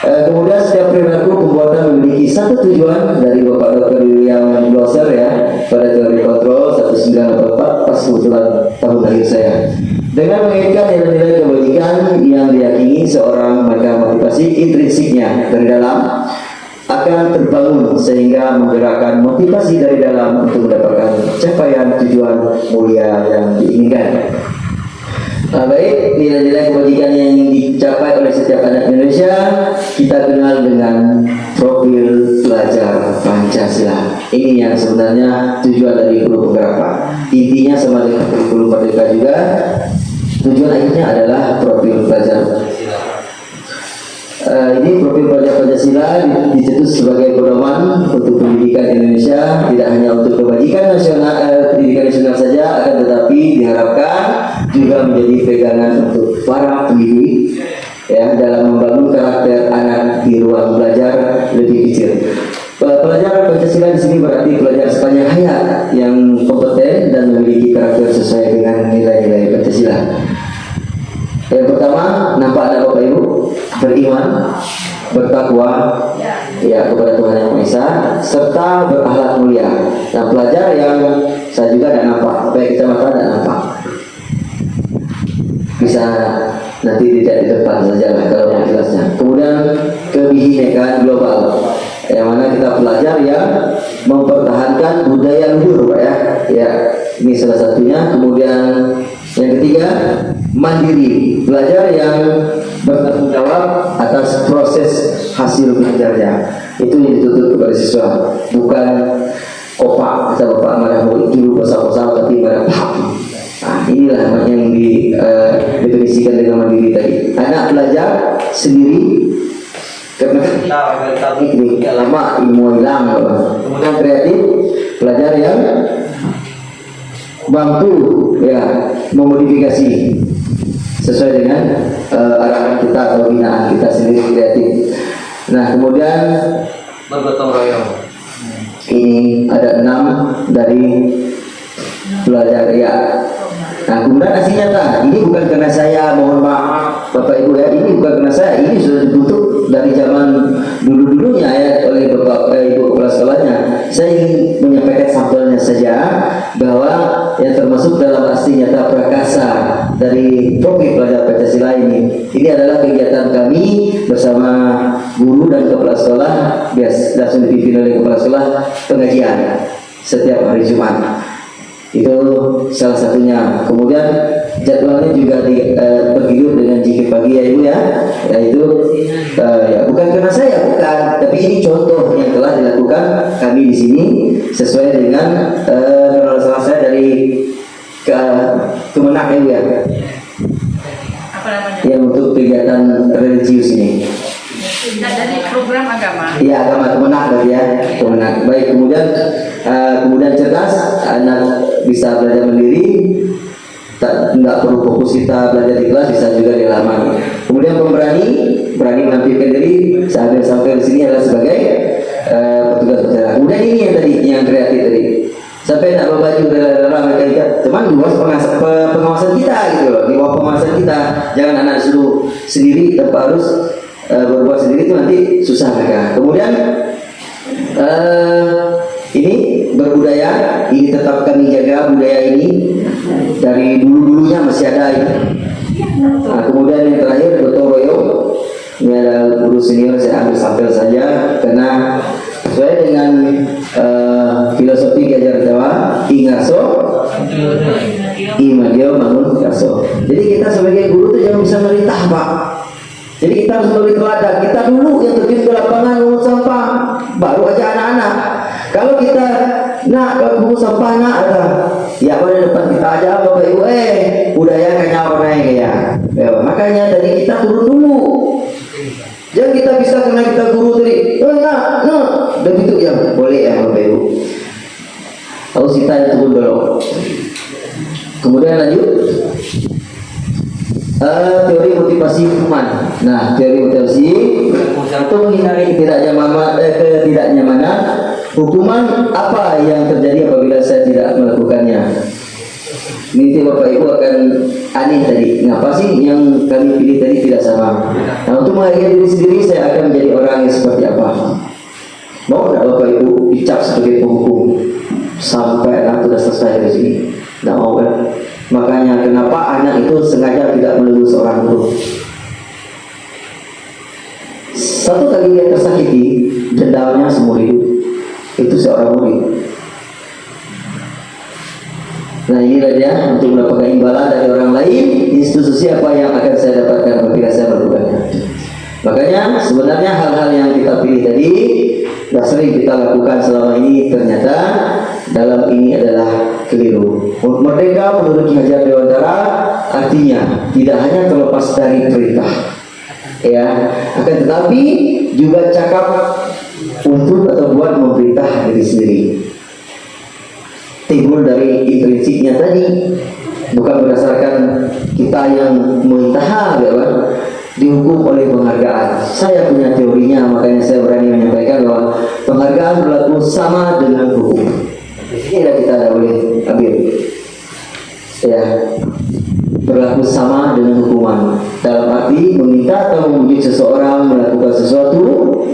Kemudian setiap perilaku pembuatan memiliki satu tujuan dari Bapak Dr. William Blosser ya, pada teori kontrol 1984 pas kebetulan tahun lahir saya. Dengan mengaitkan nilai-nilai kebajikan yang diyakini seorang, maka motivasi intrinsiknya dari dalam akan terbangun sehingga menggerakkan motivasi dari dalam untuk mendapatkan capaian tujuan mulia yang diinginkan. Baik, nilai-nilai kebajikan yang ingin dicapai oleh setiap anak Indonesia kita kenal dengan profil pelajar Pancasila. Ini yang sebenarnya tujuan dari kurikulum penggerak Pak. Intinya sama dengan kurikulum Merdeka juga, tujuan akhirnya adalah profil pelajar Pancasila. Ini profil pelajar Pancasila dicetus sebagai pedoman untuk pendidikan Indonesia, tidak hanya untuk kebajikan nasional, pendidikan nasional saja, akan tetapi diharapkan juga menjadi pegangan untuk para pendidik ya dalam membangun karakter anak di ruang belajar lebih kecil. Pelajar Pancasila di sini berarti pelajar sepanjang hayat yang kompeten dan memiliki karakter sesuai dengan nilai-nilai Pancasila. Yang pertama, nampak ada Bapak Ibu beriman, bertakwa ya kepada Tuhan Yang Maha Esa, serta berakhlak mulia. Nah, pelajar yang saya juga tidak nampak, baik kacamata tidak nampak. Bisa nanti tidak di depan saja lah kalau mau jelasnya. Kemudian kebinekaan global, yang mana kita belajar yang mempertahankan budaya luhur Pak ya. Ya, ini salah satunya. Kemudian yang ketiga, mandiri, belajar yang bertanggung jawab atas proses hasil belajarnya. Itu yang dituntut kepada siswa, bukan kopak kata Bapak marah murid dulu pasal-pasal tapi marah paham. Nah, inilah yang didefinisikan dengan mandiri tadi. Anak belajar sendiri karena kita ini lama ilmu hilang. Kemudian kreatif, belajar yang mampu ya memodifikasi sesuai dengan arahan kita atau binaan kita sendiri, kreatif. Nah, kemudian bergotong royong. Ini ada 6 dari belajar ya. Nah, kemudian aksi nyata, ini bukan karena saya, mohon maaf Bapak Ibu ya, ini bukan karena saya, ini sudah dibentuk dari zaman dulu-dulunya ya oleh Bapak Ibu kepala sekolahnya. Saya ingin menyampaikan sampelnya saja bahwa yang termasuk dalam aksi nyata prakasa dari profil pelajar Pancasila ini adalah kegiatan kami bersama guru dan kepala sekolah, biasa langsung dipimpin oleh kepala sekolah, pengajian setiap hari Jumat. Itu salah satunya. Kemudian jadwalnya juga berhidup dengan zikir pagi ya Ibu ya. Yaitu ya bukan karena saya, bukan, tapi ini contoh yang telah dilakukan kami di sini sesuai dengan salah saya dari Kemenak Ibu ya. Apa namanya? Yang untuk kegiatan religius ini. Dari program agama. Iya, agama Kemenak berarti ya. Kemenak. Baik, kemudian cerdas, anak bisa belajar mandiri, tidak perlu fokus kita belajar di kelas, bisa juga di halaman. Kemudian pemberani, berani menampilkan diri, sampai di sini adalah sebagai petugas bicara. Kemudian ini yang tadi, yang kreatif tadi, sampai nak berbaju rela-rela mereka ikat. Cuman di bawah pengawasan kita gitu loh, di bawah pengawasan kita. Jangan anak suruh sendiri tanpa harus berbuat sendiri, itu nanti susah mereka. Kemudian ini berbudaya, ini tetap kami jaga budaya ini dari dulu-dulunya masih ada ini. Nah, kemudian yang terakhir gotong royong. Ini ada guru senior, saya ambil sampel saja karena sesuai dengan filosofi Gajar Jawa, ingaso imadio bangun kaso. Jadi kita sebagai guru itu jangan bisa merintah, Pak. Jadi kita harus memberi teladan. Kita dulu yang terjun ke lapangan mengungut sampah, baru aja anak-anak. Kalau kita nak ke mengungut sampah nak ada, ya pada depan kita aja Bapak Ibu, budaya kayaknya apa naik ya. Makanya dari kita turun dulu. Jangan kita bisa karena kita guru tadi, dan itu ya boleh ya Bapak Ibu. Harus kita yang turun dulu. Kemudian lanjut. Teori motivasi hukuman. Nah, teori motivasi untuk menghindari ketidaknyamanan, hukuman apa yang terjadi apabila saya tidak melakukannya. Nanti Bapak Ibu akan aneh tadi, ngapa sih yang kami pilih tadi tidak sama. Nah, untuk menghargai diri sendiri, saya akan menjadi orang yang seperti apa. Mau tidak Bapak Ibu dicap sebagai penghukum sampai anak sudah selesai dari sini? Tidak mau kan? Makanya kenapa anak itu sengaja tidak melulu seorang guru. Satu kali dia tersakiti, dendamnya seumur hidup. Itu seorang murid. Nah, inilah dia untuk mendapatkan imbalan dari orang lain. Institusi apa yang akan saya dapatkan apabila saya melakukannya. Makanya sebenarnya hal-hal yang kita pilih tadi sudah sering kita lakukan selama ini, ternyata dalam ini adalah keliru. Merdeka menurut Ki Hajar Dewantara artinya tidak hanya terlepas dari perintah, ya, akan tetapi juga cakap untuk atau buat memerintah diri sendiri. Timbul dari intrinsiknya tadi, bukan berdasarkan kita yang mengintah, ya kan? Dihukum oleh penghargaan. Saya punya teorinya, makanya saya berani menyampaikan bahwa penghargaan berlaku sama dengan hukum. Ini kita tidak boleh ambil, ya, berlaku sama dengan hukuman. Dalam arti meminta atau memujuk seseorang melakukan sesuatu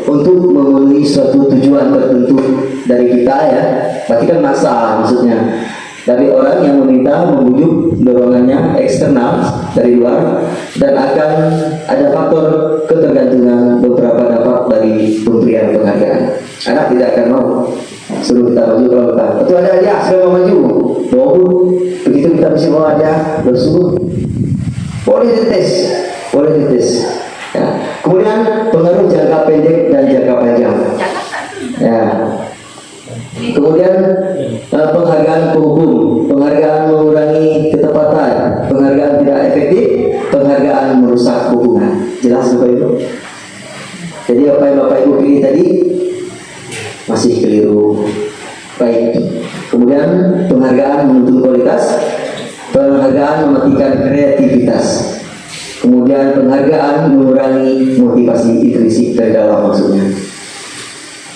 untuk memenuhi suatu tujuan tertentu dari kita, ya, berarti kan maksa maksudnya. Dari orang yang meminta, membujuk dorongannya eksternal dari luar, dan akan ada faktor ketergantungan beberapa dampak dari pemberian penghargaan. Anak tidak akan mau suruh kita maju kalau kita betul ada dia sudah mau maju, maupun begitu kita mesti mau ada bersuruh boleh dites, ya. Kemudian pengaruh jangka pendek dan jangka panjang, ya. Kemudian penghargaan penghukum, penghargaan mengurangi ketepatan, penghargaan tidak efektif, penghargaan merusak hubungan. Jelas Bapak Ibu? Jadi apa yang Bapak Ibu pilih tadi masih keliru. Baik. Kemudian penghargaan menuntut kualitas, penghargaan mematikan kreativitas, kemudian penghargaan mengurangi motivasi intrinsik dari dalam maksudnya.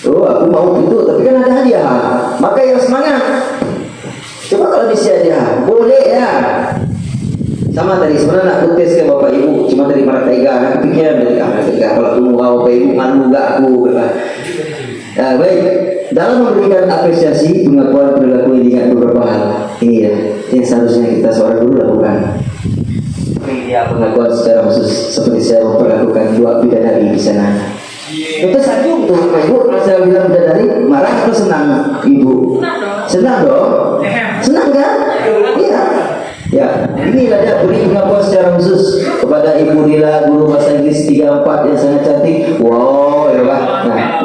Oh, aku mau itu, tapi kan ada hadiah, maka yang semangat. Coba kalau bisa hadiah, boleh ya. Sama tadi sebenarnya aku tes ke Bapak Ibu, cuma dari para tega, aku pikiran dari tega. Kalau aku mau Bapak Ibu, malu gak aku? Nah, baik. Dalam memberikan apresiasi, pengakuan perilaku ini dengan beberapa hal. Ini ya, yang seharusnya kita seorang guru lakukan. Dia pengakuan secara khusus, seperti saya memperlakukan dua bidadari di sana. Itu sanjung tuh, Ibu. Kalau saya bilang bidadari, marah atau senang, Ibu? Senang dong. Senang kan? Iya. Ya, inilah dia beri pengakuan secara khusus kepada Ibu Nila, guru bahasa Inggris 34 yang sangat cantik. Wow, ya Pak. Nah,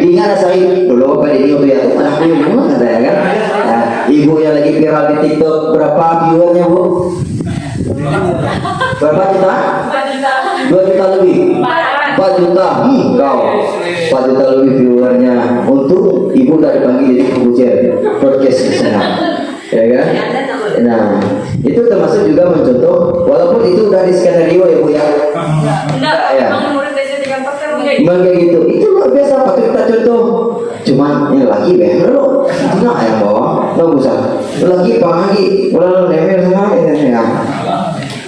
ingat saya dulu Bapak ini untuk ya, anakku yang kata ya kan. Nah, Ibu yang lagi viral di TikTok, berapa viewernya Bu? Berapa juta? 2 juta lebih. 4 juta. Kau 4 juta lebih viewernya. Untuk Ibu udah dipanggil jadi pembujer podcast di sana. Ya kan? Nah, itu termasuk juga mencontoh, walaupun itu udah di skenario ya Bu ya. Ya. Memang kayak gitu. Itu luar biasa patut kita contoh. Cuma yang laki bener loh. Itu yang bawa. nggak usah. Lagi pagi, ulang nempel sama ya.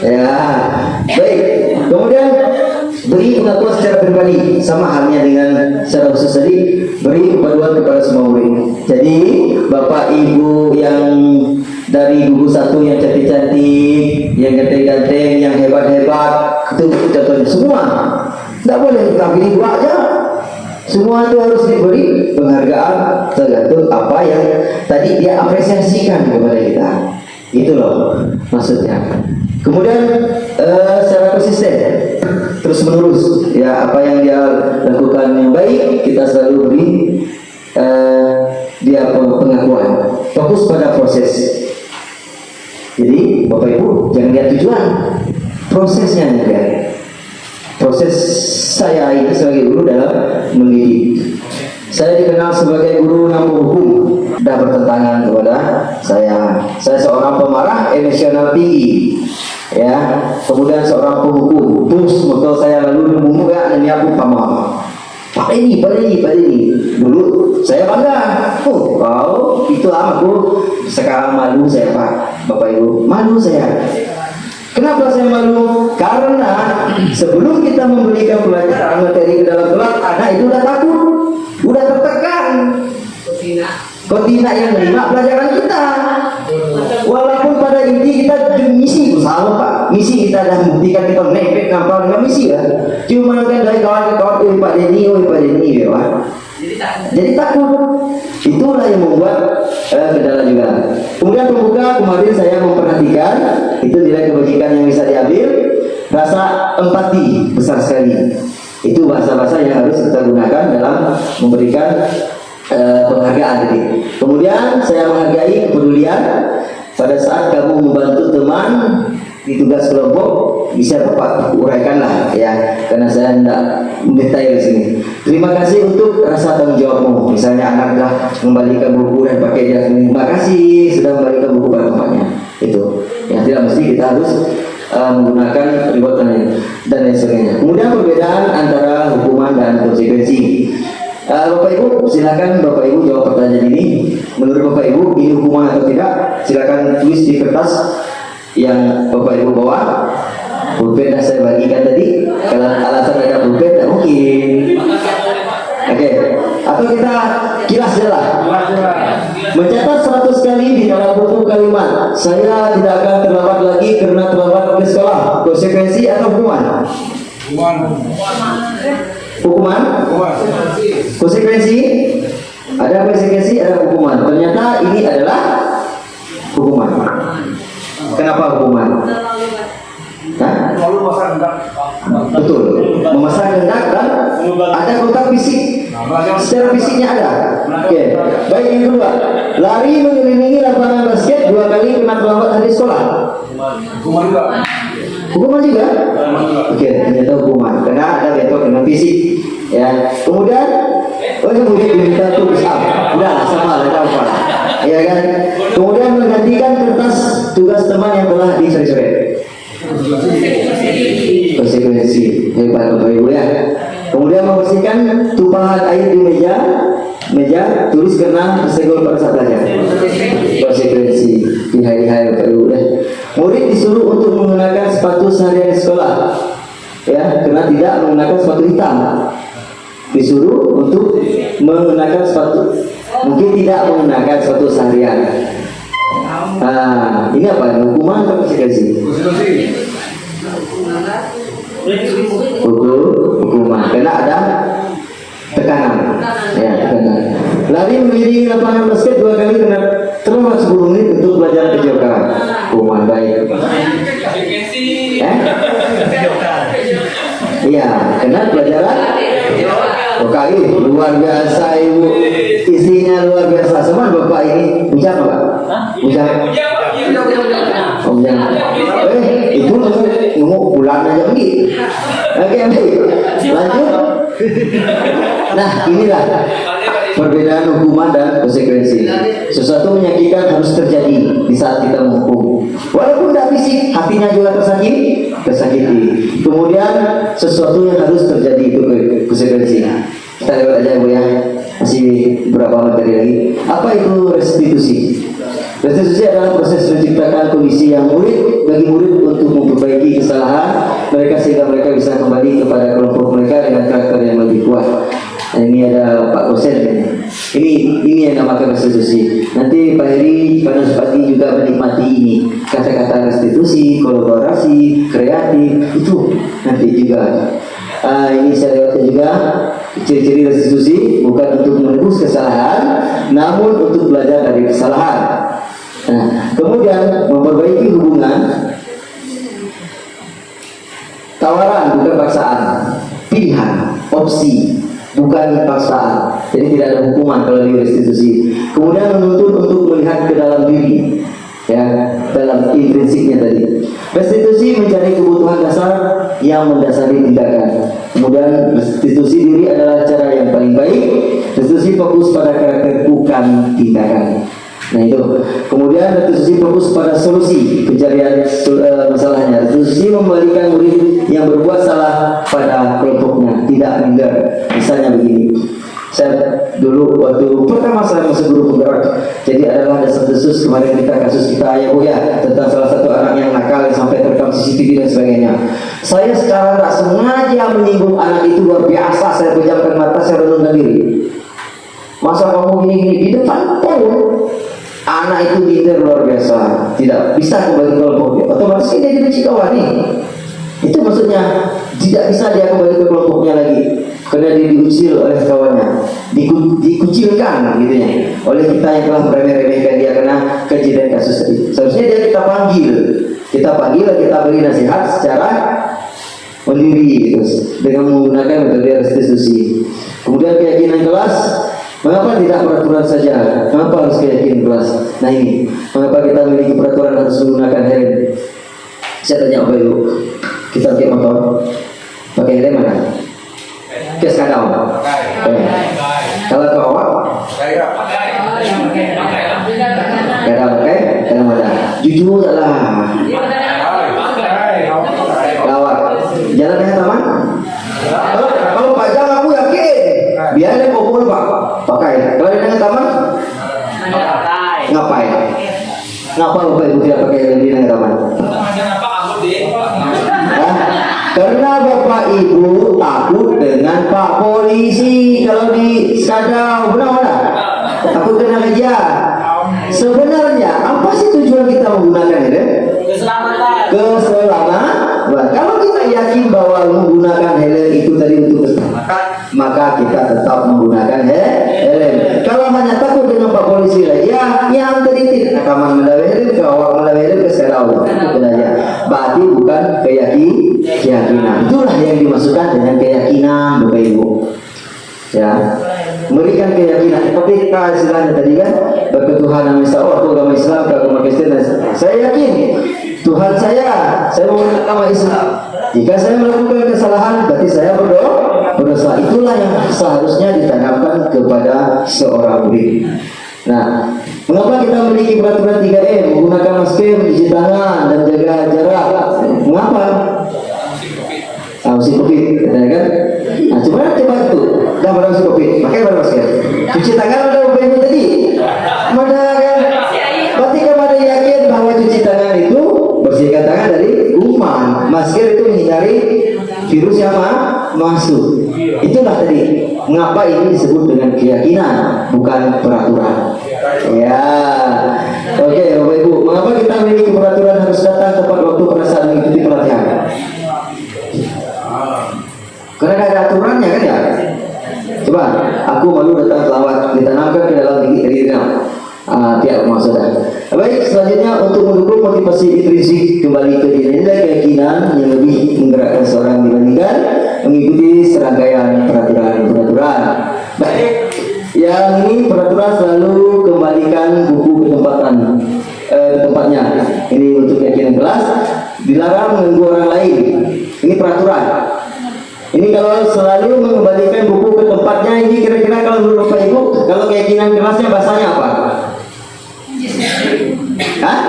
Ya, baik. Kemudian beri pengakuan secara pribadi, sama halnya dengan secara khusus tadi, beri panduan kepada semua murid. Jadi bapak ibu yang dari gugus 1 yang cantik-cantik, yang ganteng-ganteng, yang hebat-hebat, itu contohnya semua. Tidak boleh kita pilih 2 aja. Semua itu harus diberi penghargaan tergantung apa yang tadi dia apresiasikan kepada kita. Itu loh maksudnya. Kemudian secara konsisten, terus menerus, ya apa yang dia lakukan yang baik kita selalu beri dia pengakuan. Fokus pada proses. Jadi Bapak Ibu jangan lihat tujuan, prosesnya yang lihat. Proses saya ini sebagai guru dalam mendidik. Saya dikenal sebagai guru yang menghukum dan bertentangan kepada saya. Saya seorang pemarah emosional tinggi, ya. Kemudian seorang penghukum. Terus motor saya lalu membuka dan aku pamam. Pak ini. Dulu saya bangga. Oh, kau itu aku. Sekarang malu saya Pak, Bapak Ibu. Malu saya. Kenapa saya malu? Karena sebelum kita memberikan pelajaran materi ke dalam kelas, anak itu udah takut, udah tertekan. Kotina yang menerima pelajaran kita. Walaupun pada inti kita misi bersama Pak, misi kita dah buktikan kita nepek kapal dengan misi lah. Cuma kan dari kawan ke kawan, Pak Denny, ya Pak. Jadi takut. Itulah yang membuat kendala juga. Kemudian pembuka kemarin saya memperhatikan itu nilai kebajikan yang bisa diambil, rasa empati besar sekali. Itu bahasa-bahasa yang harus kita gunakan dalam memberikan penghargaan tadi. Kemudian saya menghargai kepedulian pada saat kamu membantu teman di tugas kelompok, bisa Bapak uraikanlah ya, karena saya tidak mendetail di sini. Terima kasih untuk rasa tanggung jawabmu. Misalnya anak dah membalikan buku dan pakai jas, terima kasih sudah membalikan buku pada tempatnya. Itu yang tidak mesti kita harus menggunakan reward dan lain sebagainya. Kemudian perbedaan antara hukuman dan konsekuensi. Bapak Ibu, silakan Bapak Ibu jawab pertanyaan ini. Menurut Bapak Ibu ini hukuman atau tidak? Silakan tulis di kertas yang Bapak Ibu bawa. Pulpen dah saya bagikan tadi. Kalau alasan ada pulpen tidak mungkin. Oke. Atau kita kilas jelas. Mencatat 100 kali di dalam buku kalimat. Saya tidak akan terlambat lagi karena terlambat ke sekolah. Konsekuensi atau hukuman? Hukuman? Konsekuensi? Ada konsekuensi, ada hukuman. Ternyata ini adalah hukuman. Kenapa hukuman? Betul, memasang kendak dan ada kontak fisik. Secara fisiknya ada. Oke. Baik, yang kedua, lari mengelilingi lapangan basket 2 kali kena terlambat hari sekolah. Hukuman juga. Oke, ternyata hukuman karena ada bentrok dengan fisik. Ya. Kemudian kita tulis udah sama ada apa? Ya kan. Kemudian menggantikan kertas tugas teman yang telah disore-sore. Konsekuensi hebat Bapak Ibu ya. Kemudian membersihkan tumpahan air di meja tulis karena tersenggol pada saat belajar. Konsekuensi di hari-hari Bapak Ibu ya. Murid disuruh untuk menggunakan sepatu seharian di sekolah, ya, karena tidak menggunakan sepatu hitam. Disuruh untuk menggunakan sepatu, mungkin tidak menggunakan sepatu seharian. Ini apa? Hukuman atau konsekuensi? Hukuman, karena ada tekanan. Ya, tekanan. Lari mengelilingi lapangan basket 2 kali kena terlambat 10 menit untuk belajar kejokan. Hukuman baik. Iya, karena pelajaran OKI luar biasa Ibu. Isinya luar biasa. Semua Bapak ini ucap Pak? Ucap. Itu nunggu bulan aja begitu. Oke, lanjut. Nah, inilah perbedaan hukuman dan konsekuensi. Sesuatu menyakitkan harus terjadi di saat kita menghukum. Walaupun tidak fisik, hatinya juga tersakiti. Kemudian sesuatu yang harus terjadi itu konsekuensi. Kita lewat aja Bu ya. Masih beberapa materi lagi. Apa itu restitusi? Restitusi adalah proses menciptakan kondisi yang murid bagi murid untuk memperbaiki kesalahan mereka sehingga mereka bisa kembali kepada kelompok mereka dengan karakter yang lebih kuat. Nah, ini ada Pak Dosen. Ini yang namakan restitusi. Nanti Pak Heri, Pak Nuspati juga menikmati ini. Kata-kata restitusi, kolaborasi, kreatif itu nanti juga. Ini saya lewatkan juga ciri-ciri restitusi bukan untuk menebus kesalahan, namun untuk belajar dari kesalahan. Nah, kemudian memperbaiki hubungan, tawaran bukan paksaan, pilihan, opsi bukan paksaan. Jadi tidak ada hukuman kalau di restitusi. Kemudian menuntut untuk melihat ke dalam diri, ya, dalam intrinsiknya tadi. Restitusi mencari kebutuhan dasar yang mendasari tindakan. Kemudian restitusi diri adalah cara yang paling baik. Restitusi fokus pada karakter bukan tindakan. Nah itu. Kemudian restitusi fokus pada solusi pencarian masalahnya. Restitusi membalikan murid yang berbuat salah pada kelompoknya, tidak minder. Misalnya begini, saya dulu waktu pertama saya masuk guru penggerak, jadi adalah desas-desus kemarin kasus kita ya Bu ya, tentang salah satu anak yang nakal yang sampai terekam CCTV dan sebagainya. Saya sekarang tak sengaja menyinggung anak itu luar biasa, saya pejamkan mata, saya renungkan diri. Masa kamu gini-gini di depan pun anak itu minder luar biasa, tidak bisa kembali ke kelompoknya, otomatis dia dibenci kawan nih. Itu maksudnya tidak bisa dia kembali ke kelompoknya lagi karena dia diusir oleh kawannya, dikucilkan gitu ya oleh kita yang telah meremeh-remehkan dia karena kejadian kasus tadi. Seharusnya dia kita panggil, kita beri nasihat secara mandiri gitu, dengan menggunakan metode restitusi. Kemudian keyakinan kelas. Mengapa tidak peraturan saja? Kenapa harus keyakinan kelas? Nah ini, mengapa kita memiliki peraturan harus menggunakan helm? Saya tanya Bapak Ibu, kita pakai motor, pakai helm mana? Kes kadang. Kalau ke awak, kadang pakai, kadang ada. Jujur lah. Lawak. Jalan dengan taman? Kalau pajak aku yakin, biar dia kumpul Pak. Pakai. Kalau dengan taman? Ngapain? Ngapa Bapak Ibu tidak pakai helm dengan taman? Karena Bapak Ibu takut dengan Pak Polisi kalau di Skadau, benar-benar takut kena kejar. Sebenarnya apa sih tujuan kita menggunakan ini? Keselamatan. Kalau kita yakin bahwa menggunakan helm itu tadi untuk keselamatan, maka kita tetap menggunakan helm. Kalau hanya takut dengan Pak Polisi lah, ya yang tadi rekaman melawan helm, kawak melawan helm ke Skadau, itu aja. Berarti bukan keyakinan. Itulah yang dimaksudkan dengan keyakinan Bapak Ibu. Ya, memberikan keyakinan. Seperti istilahnya tadi kan, berketuhanan Esa, aku agama Islam, agama Kristen. Saya yakin Tuhan saya mau agama Islam. Jika saya melakukan kesalahan, berarti saya berdosa. Itulah yang seharusnya ditanamkan kepada seorang murid. Nah, mengapa kita memiliki peraturan 3M, menggunakan masker, cuci tangan, dan jaga jarak? Mengapa? Musim Covid, kan? Nah, coba itu, dah pada musim Covid, pakai pada masker. Cuci tangan ada upaya tadi, mana kan? Berarti kepada yakin bahwa cuci tangan itu bersihkan tangan dari kuman, masker itu menghindari virus yang masuk. Itulah tadi. Mengapa ini disebut dengan keyakinan, bukan peraturan? Ya, oke, Bapak Ibu. Mengapa kita memiliki peraturan harus datang tepat waktu pada saat mengikuti pelatihan? Karena ada aturannya kan ya. Coba, aku malu datang selawat, ditanamkan ke dalam diri tiap rumah saudara. Baik, selanjutnya untuk mendukung motivasi intrinsik kembali ke diri, keyakinan yang lebih menggerakkan seorang dibandingkan mengikuti serangkaian peraturan. Baik, yang ini peraturan selalu kembalikan buku ke tempatnya. Ini untuk keyakinan kelas. Dilarang mengganggu orang lain. Ini peraturan. Ini kalau selalu mengembalikan buku ke tempatnya, ini kira-kira kalau menurut Bapak Ibu, kalau keyakinan kelasnya bahasanya apa? Hah?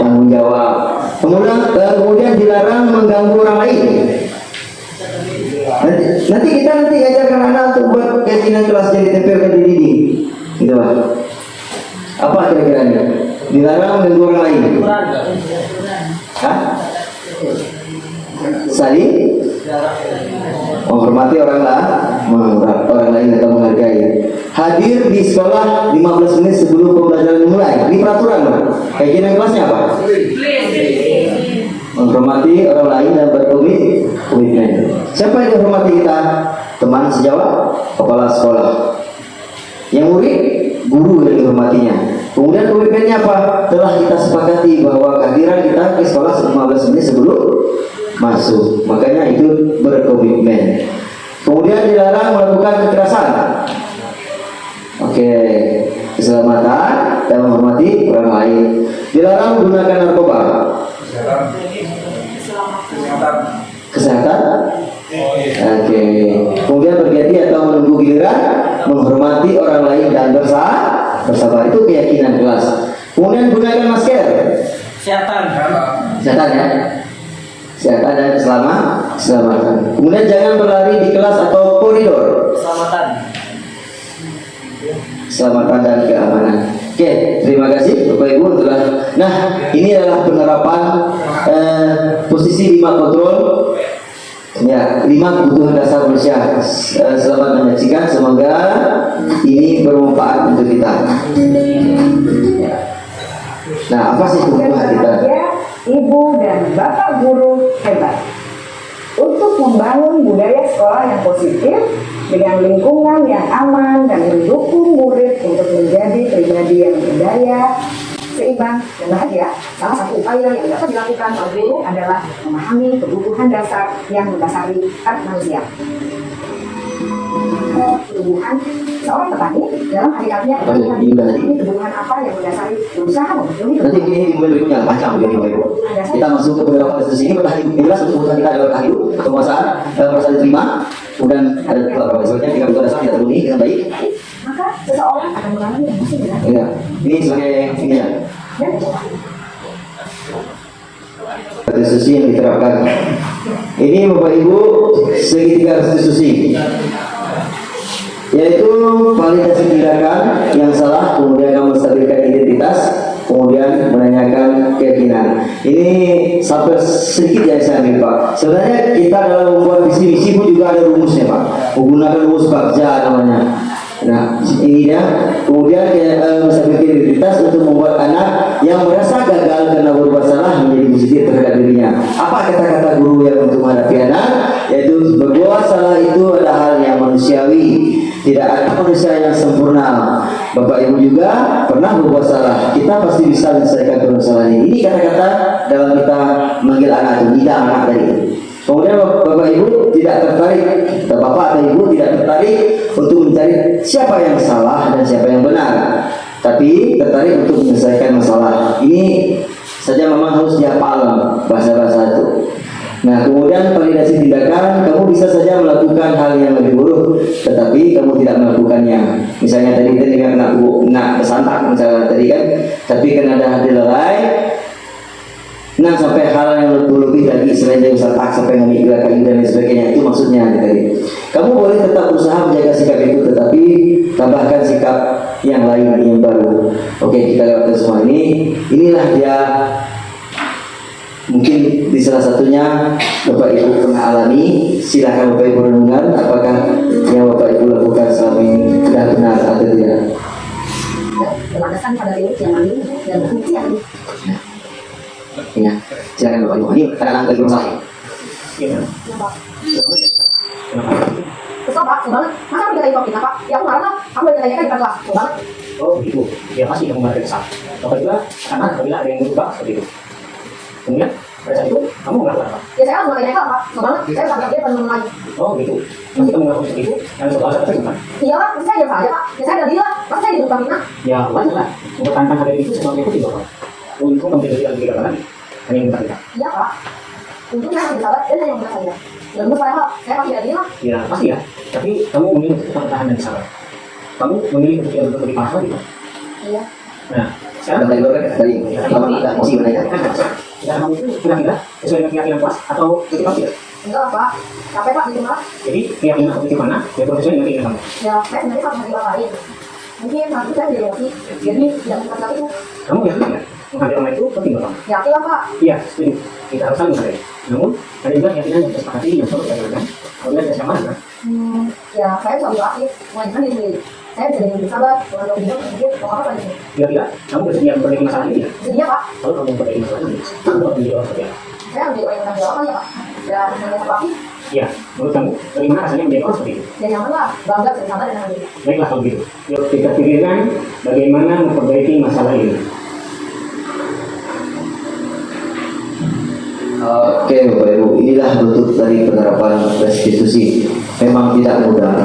Tanggung jawab. Kemudian dilarang mengganggu orang lain. Nanti kita ajarkan anak untuk buat keyakinan kelas jadi tempelkan di dinding. Gitu Pak. Apa kira-kiranya? Dilarang mengganggu orang lain. Hah? Saling menghormati orang lain atau menghargai. Hadir di sekolah 15 menit sebelum pembelajaran dimulai. Ini peraturan Pak. Keyakinan kelasnya apa? Menghormati orang lain dan berkomitmen. Siapa yang dihormati kita? Teman sejawat, kepala sekolah. Yang murid, guru yang dihormatinya. Kemudian komitmennya apa? Telah kita sepakati bahwa kehadiran kita ke sekolah 15 menit sebelum masuk. Makanya itu berkomitmen. Kemudian dilarang melakukan kekerasan. Oke, keselamatan dan menghormati orang lain. Dilarang menggunakan narkoba. Kesehatan. Oke. Kemudian berganti atau menunggu giliran, menghormati orang lain dan bersabar. Itu keyakinan kelas. Kemudian gunakan masker. Kesehatan ya. Kesehatan dan keselamatan. Kemudian jangan berlari di kelas atau koridor. Keselamatan dan keamanan. Oke, terima kasih Bapak Ibu telah. Nah, ini adalah penerapan posisi 5 kontrol. Ya, 5 kebutuhan dasar manusia. Selamat menyaksikan, semoga ini bermanfaat untuk kita. Nah, apa sih kebutuhan kita? Ibu dan Bapak guru hebat untuk membangun budaya sekolah yang positif dengan lingkungan yang aman dan mendukung murid untuk menjadi pribadi yang berdaya, seimbang dan bahagia. Salah satu upaya yang dapat dilakukan oleh guru adalah memahami kebutuhan dasar yang mendasari hak manusia. Kebutuhan seorang petani dalam hakikatnya adalah kebutuhan apa yang mendasari berusaha memenuhi Nanti ini berikutnya macam jadi Bapak Ibu. Kita masuk ke beberapa diskusi ini bertahan hidup. Jelas untuk kebutuhan kita adalah bertahan hidup, penguasaan, merasa diterima, kemudian ada beberapa sebagainya. Jika kebutuhan dasar tidak terpenuhi dengan baik, maka seseorang akan mengalami emosi berat. ya, ini sebagai ini ya. Restitusi yang diterapkan. Ini Bapak Ibu segitiga restitusi, yaitu validasi tindakan yang salah, kemudian menstabilkan identitas, kemudian menanyakan keyakinan. Ini sampai sedikit yang saya ambil Pak. Sebenarnya kita dalam membuat visi misi pun juga ada rumusnya Pak. Menggunakan rumus Bagja namanya. Nah, ini dia. Kemudian menstabilkan identitas untuk membuat anak yang merasa gagal karena berbuat salah menjadi positif terhadap dirinya. Apa kata-kata guru yang untuk menghadapi anak? Yaitu berbuat salah itu adalah hal yang manusiawi. Tidak ada manusia yang sempurna. Bapak Ibu juga pernah berbuat salah. Kita pasti bisa menyelesaikan permasalahan ini. Ini kata-kata dalam kita manggil anak itu, tidak anak tadi. Kemudian Bapak Ibu tidak tertarik, atau Bapak atau Ibu tidak tertarik untuk mencari siapa yang salah dan siapa yang benar, tapi tertarik untuk menyelesaikan masalah. Ini saja memang harus dihafal bahasa-bahasa itu. Nah, kemudian validasi tindakan, kamu bisa saja melakukan hal yang lebih buruk, tetapi kamu tidak melakukannya. Misalnya tadi kan kena kesantak, misalnya tadi kan, tapi kan ada hati lalai. Nah, sampai hal yang lebih lagi selain dari kesantak sampai ngambil kayu dan lain sebagainya, itu maksudnya tadi. Kamu boleh tetap berusaha menjaga sikap itu, tetapi tambahkan sikap yang lain yang baru. Oke, kita lewatkan semua ini. Inilah dia. Mungkin di salah satunya Bapak Ibu pernah alami. Silahkan Bapak Ibu renungkan apakah yang Bapak Ibu lakukan selama ini sudah benar atau tidak. Berlandasan pada teori yang lain dan pembuktian. Ya, silakan Bapak Ibu. Ini kadang-kadang lagi bermasalah. Kesel Pak, banget. Masa aku dikatain Pak, Pak? Ya aku marah lah. Aku udah ditanyakan di kelas. Banget. Oh gitu, ya pasti kamu marah kesal. Bapak juga karena apabila ada yang berubah seperti itu. Kemudian pada saat itu kamu melakukan apa? Ya saya harus melakukan Pak. Banget. Saya sampai dia teman lagi. Oh gitu, pasti kamu melakukan seperti itu. Yang setelah saya gimana? Iya Pak, saya diam saja Pak. Ya saya udah bilang, masa saya duduk Pak. Ya wajar lah, mempertahankan hal itu sebagai ikuti Bapak. Untuk kamu tidak tidak lagi, hanya yang kita. Iya Pak. Untungnya saya bersahabat dan saya yang benar saja. Dan menurut saya Pak, saya pasti ada bilang. Ya pasti ya, tapi kamu memilih untuk tetap bertahan dan sabar. Kamu memilih untuk tidak lebih parah lagi. Iya. Nah, sekarang Bapak Ibu tadi kalau ada emosi menanyakan. dan kamu itu kira-kira sesuai dengan keyakinan kelas atau titik tidak? Enggak Pak. Capek Pak, gitu Pak. Jadi keyakinan atau titik mana? Ya sesuai dengan keinginan kamu. Ya saya sebenarnya Pak, lagi Pak lain. Mungkin nanti kan jadi lagi, jadi yang kata itu. Kamu yakin nggak? Mengambil nama itu penting banget. Yakin lah Pak. Iya, setuju. Kita harus saling menghargai. Namun, ada juga keyakinan yang kita sepakati yang perlu kita jalankan. Kalau kita tidak sama, kan? Ya saya selalu aktif, mengajarkan diri sendiri. Saya bisa jadi bersahabat, kalau hidup sedikit, mau apa lagi? Bila tidak, kamu bersedia memperbaiki masalah ini ya? Sedia Pak. Kalau kamu memperbaiki masalah ini, kamu harus menjadi orang seperti apa? Saya menjadi orang yang bertanggung jawab ya Pak. Dan hanya satu aktif, Iya, menurut kamu, bagaimana rasanya menjadi orang seperti itu? dan yang mana bangga dan sabar dengan diri. Baiklah kalau begitu. Yuk kita pikirkan bagaimana memperbaiki masalah ini. Oke Bapak Ibu, inilah bentuk dari penerapan restitusi. Memang tidak mudah,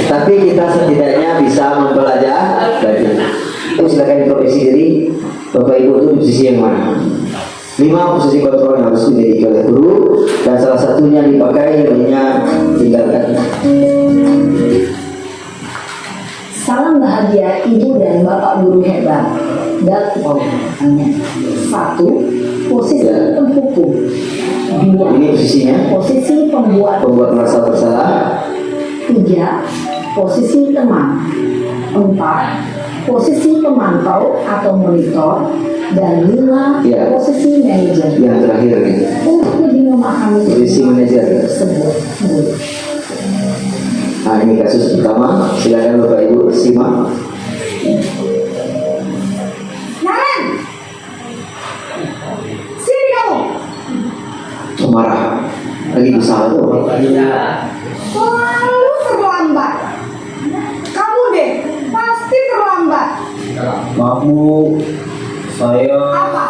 tapi kita setidaknya bisa mempelajari. Itu silakan introspeksi diri, Bapak Ibu itu di posisi yang mana? 5 posisi kontrol yang harus dimiliki oleh guru, dan salah satunya dipakai, lainnya tinggalkan. Salam bahagia Ibu dan Bapak guru hebat. Dan pokoknya 1. Posisi penghukum. 2. Ini posisinya Posisi pembuat. merasa bersalah. 3. Posisi teman. 4. Posisi pemantau atau monitor. Dan 5. Ya. Posisi manajer. Yang terakhir nih, Untuk lebih memahami posisi manajer. tersebut. Nah ini kasus pertama, silakan Bapak Ibu simak. Naren! Sini kamu! Marah lagi berusaha tuh. Selalu terlambat. Kamu deh, pasti terlambat. Maaf Bu, saya Apa?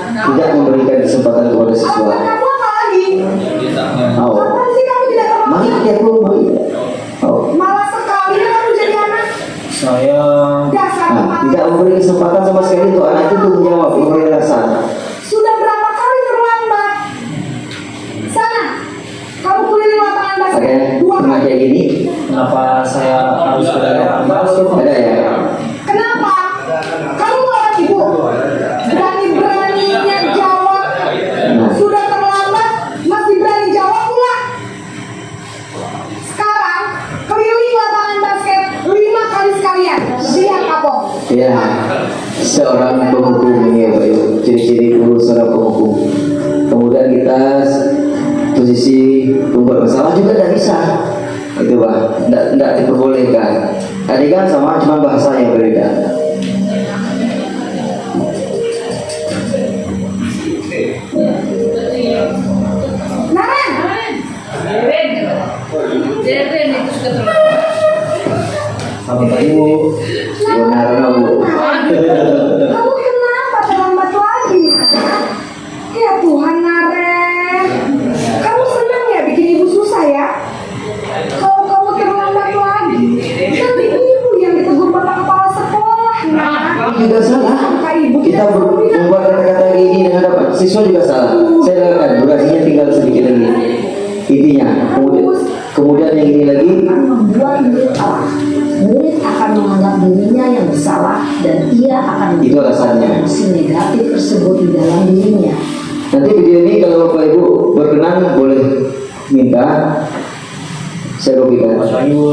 Tidak memberikan kesempatan kepada siswa. Alasan kamu apa lagi? Oh, Kapan sih kamu tidak terlambat? mari ya Bu, mari. Oh, Malah sekali kamu jadi anak. saya Dasar nah, emak. tidak memberi kesempatan sama sekali untuk anak itu untuk menjawab, memberi alasan. Sudah berapa kali terlambat? Sana, kamu keliling lapangan basket Oke, 2 pernah kali. kayak gini? kenapa saya harus ke dalam basket? Ada ya? Kenapa? Kamu orang ibu. Berani-beraninya jawab. Nah, Sudah terlambat, masih berani jawab pula. Sekarang, keliling lapangan basket 5 kali sekalian. Siap kapok. ya, seorang penghukum ini ya Pak Ibu, ciri-ciri guru seorang penghukum. Kemudian kita posisi pembuat masalah juga tidak bisa, itu Pak, tidak diperbolehkan. Tadi kan sama, cuma bahasa yang berbeda. Naren! Selamat pagi Bu. Benar Bu. Kamu kenapa terlambat lagi? Ya Tuhan Naren. Kamu senang ya bikin ibu susah ya? Kalau kamu terlambat lagi, nanti ibu yang ditegur bapak kepala sekolah. Nah, Juga salah. maka ibu Kita tidak perlu bilang. membuat kata-kata ini dengan dapat. Siswa juga salah. Saya lakukan durasinya tinggal sedikit lagi. Intinya, kemudian yang ini lagi. Membuat murid salah. Murid akan menganggap dirinya yang bersalah dan ia akan Itu alasannya. emosi negatif tersebut di dalam dirinya. Nanti video ini kalau Bapak Ibu berkenan boleh minta saya kopikan. Selamat pagi Bu.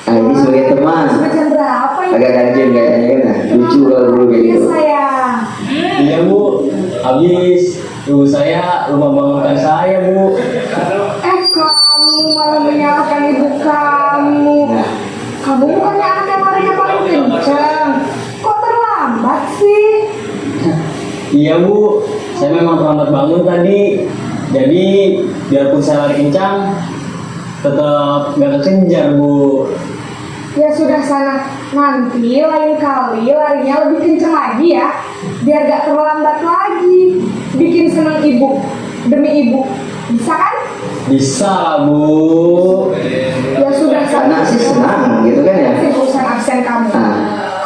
Nah ini sebagai teman, Jam berapa ini? agak kajian kayaknya kan, nah. Lucu kalau dulu kayak Iya gitu. sayang. Iya Bu, habis ibu saya lupa bangunkan saya Bu. Kamu malah menyalahkan ibu kamu. Nah, Kamu bukannya anak yang larinya paling kencang. Kok terlambat sih? Iya Bu, saya memang terlambat bangun tadi. Jadi biarpun saya lari kencang, tetap gak kekejar Bu. Ya sudah sana, nanti lain kali larinya lebih kencang lagi ya, biar gak terlambat lagi. Bikin senang ibu, demi ibu, bisa kan? Bisa lah Bu. Ya sudah sana. anak sih senang gitu kan ya. Nanti urusan absen kamu. Nah,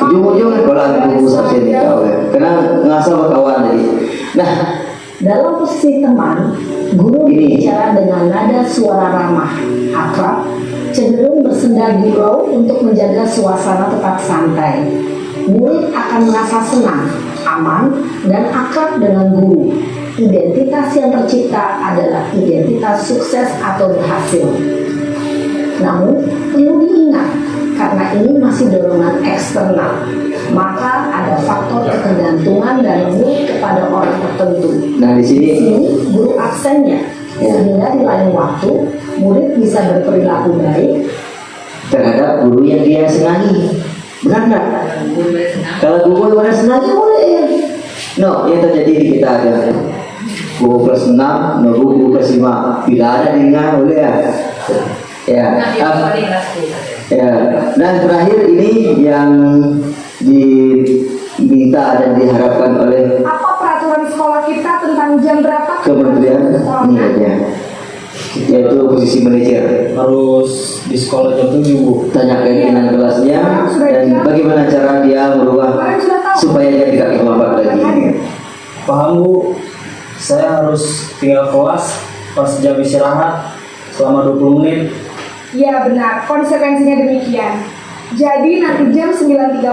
ujung-ujungnya kalau aku buku absen di kau ya, karena ngasal berkawan jadi. Nah, Dalam posisi teman, guru berbicara dengan nada suara ramah, akrab, cenderung bersenda gurau untuk menjaga suasana tetap santai. Murid akan merasa senang, aman, dan akrab dengan guru. Identitas yang tercipta adalah identitas sukses atau berhasil. Namun, perlu diingat, karena ini masih dorongan eksternal, maka ada faktor ketergantungan dari murid kepada orang tertentu. Nah, di sini Guru absennya, sehingga di lain waktu, murid bisa berperilaku baik terhadap guru yang dia senangi. Benar nggak? Kalau guru yang senangi boleh. No, yang terjadi di kita ada guru kelas 6, guru kelas 5. Bila ada dengar boleh ya. Ya. Dan terakhir ini yang diminta dan diharapkan oleh Apa peraturan sekolah kita tentang jam berapa Kementerian ini ya, yaitu posisi manajer. Harus di sekolah jam 7 Bu. Tanya keyakinan kelasnya dan bagaimana cara dia merubah supaya dia tidak terlambat lagi. Paham Bu, saya harus tinggal kelas pas jam istirahat selama 20 menit. Ya benar, konsekuensinya demikian. Jadi nanti jam 9.30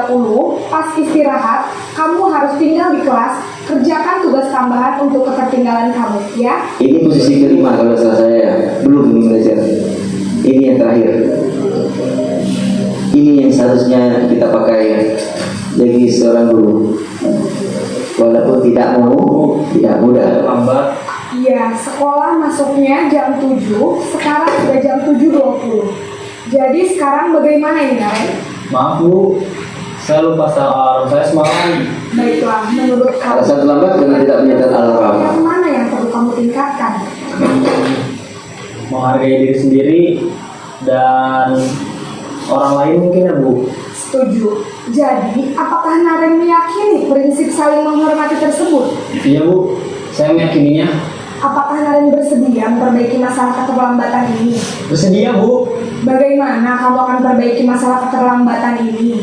pas istirahat, kamu harus tinggal di kelas, kerjakan tugas tambahan untuk ketertinggalan kamu, ya. Ini posisi kelima kalau salah saya ya. Belum ini belajar. Ini yang terakhir. Ini yang seharusnya kita pakai bagi seorang guru. Walaupun tidak mudah. Lambat. Iya, sekolah masuknya jam 7, sekarang sudah jam 7.20. Jadi sekarang bagaimana ini, Karen? Maaf Bu, saya lupa start alarm saya semalam. Baiklah, menurut kamu, Alasan terlambat karena tidak menyetel alarm. yang mana yang perlu kamu tingkatkan? Menghargai diri sendiri dan orang lain mungkin ya Bu. Setuju. Jadi, apakah Naren meyakini prinsip saling menghormati tersebut? Iya Bu, saya meyakininya. Apakah Naren bersedia memperbaiki masalah keterlambatan ini? Bersedia Bu. Bagaimana kamu akan perbaiki masalah keterlambatan ini?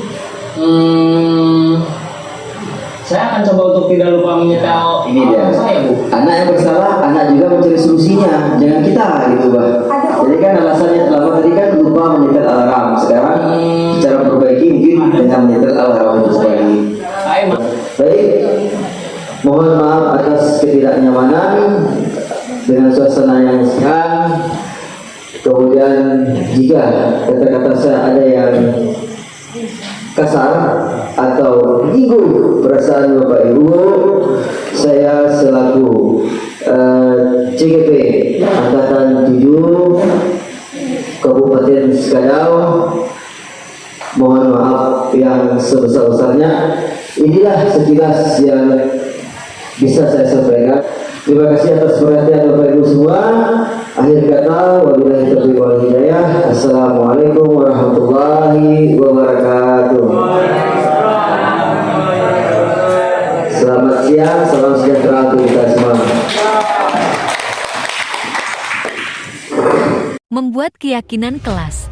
Saya akan coba untuk tidak lupa menyetel Ini dia. alarm saya Bu. Anak yang bersalah, anak juga mencari solusinya. Jangan kita gitu, Bah. Jadi kan alasannya terlambat tadi kan lupa menyetel alarm. Sekarang cara memperbaiki mungkin dengan menyetel alarm itu lagi. Baik. Mohon maaf atas ketidaknyamanan dengan suasana yang sekarang. Kemudian jika kata-kata saya ada yang kasar atau menyinggung perasaan Bapak Ibu, saya selaku CGP Angkatan 7 Kabupaten Sekadau mohon maaf yang sebesar-besarnya. Inilah sekilas yang bisa saya sampaikan. Terima kasih atas perhatian Bapak Ibu semua. Akhir kata, wabillahi taufiq wal hidayah. Assalamualaikum warahmatullahi wabarakatuh. Selamat siang, salam sejahtera untuk kita semua. Membuat keyakinan kelas.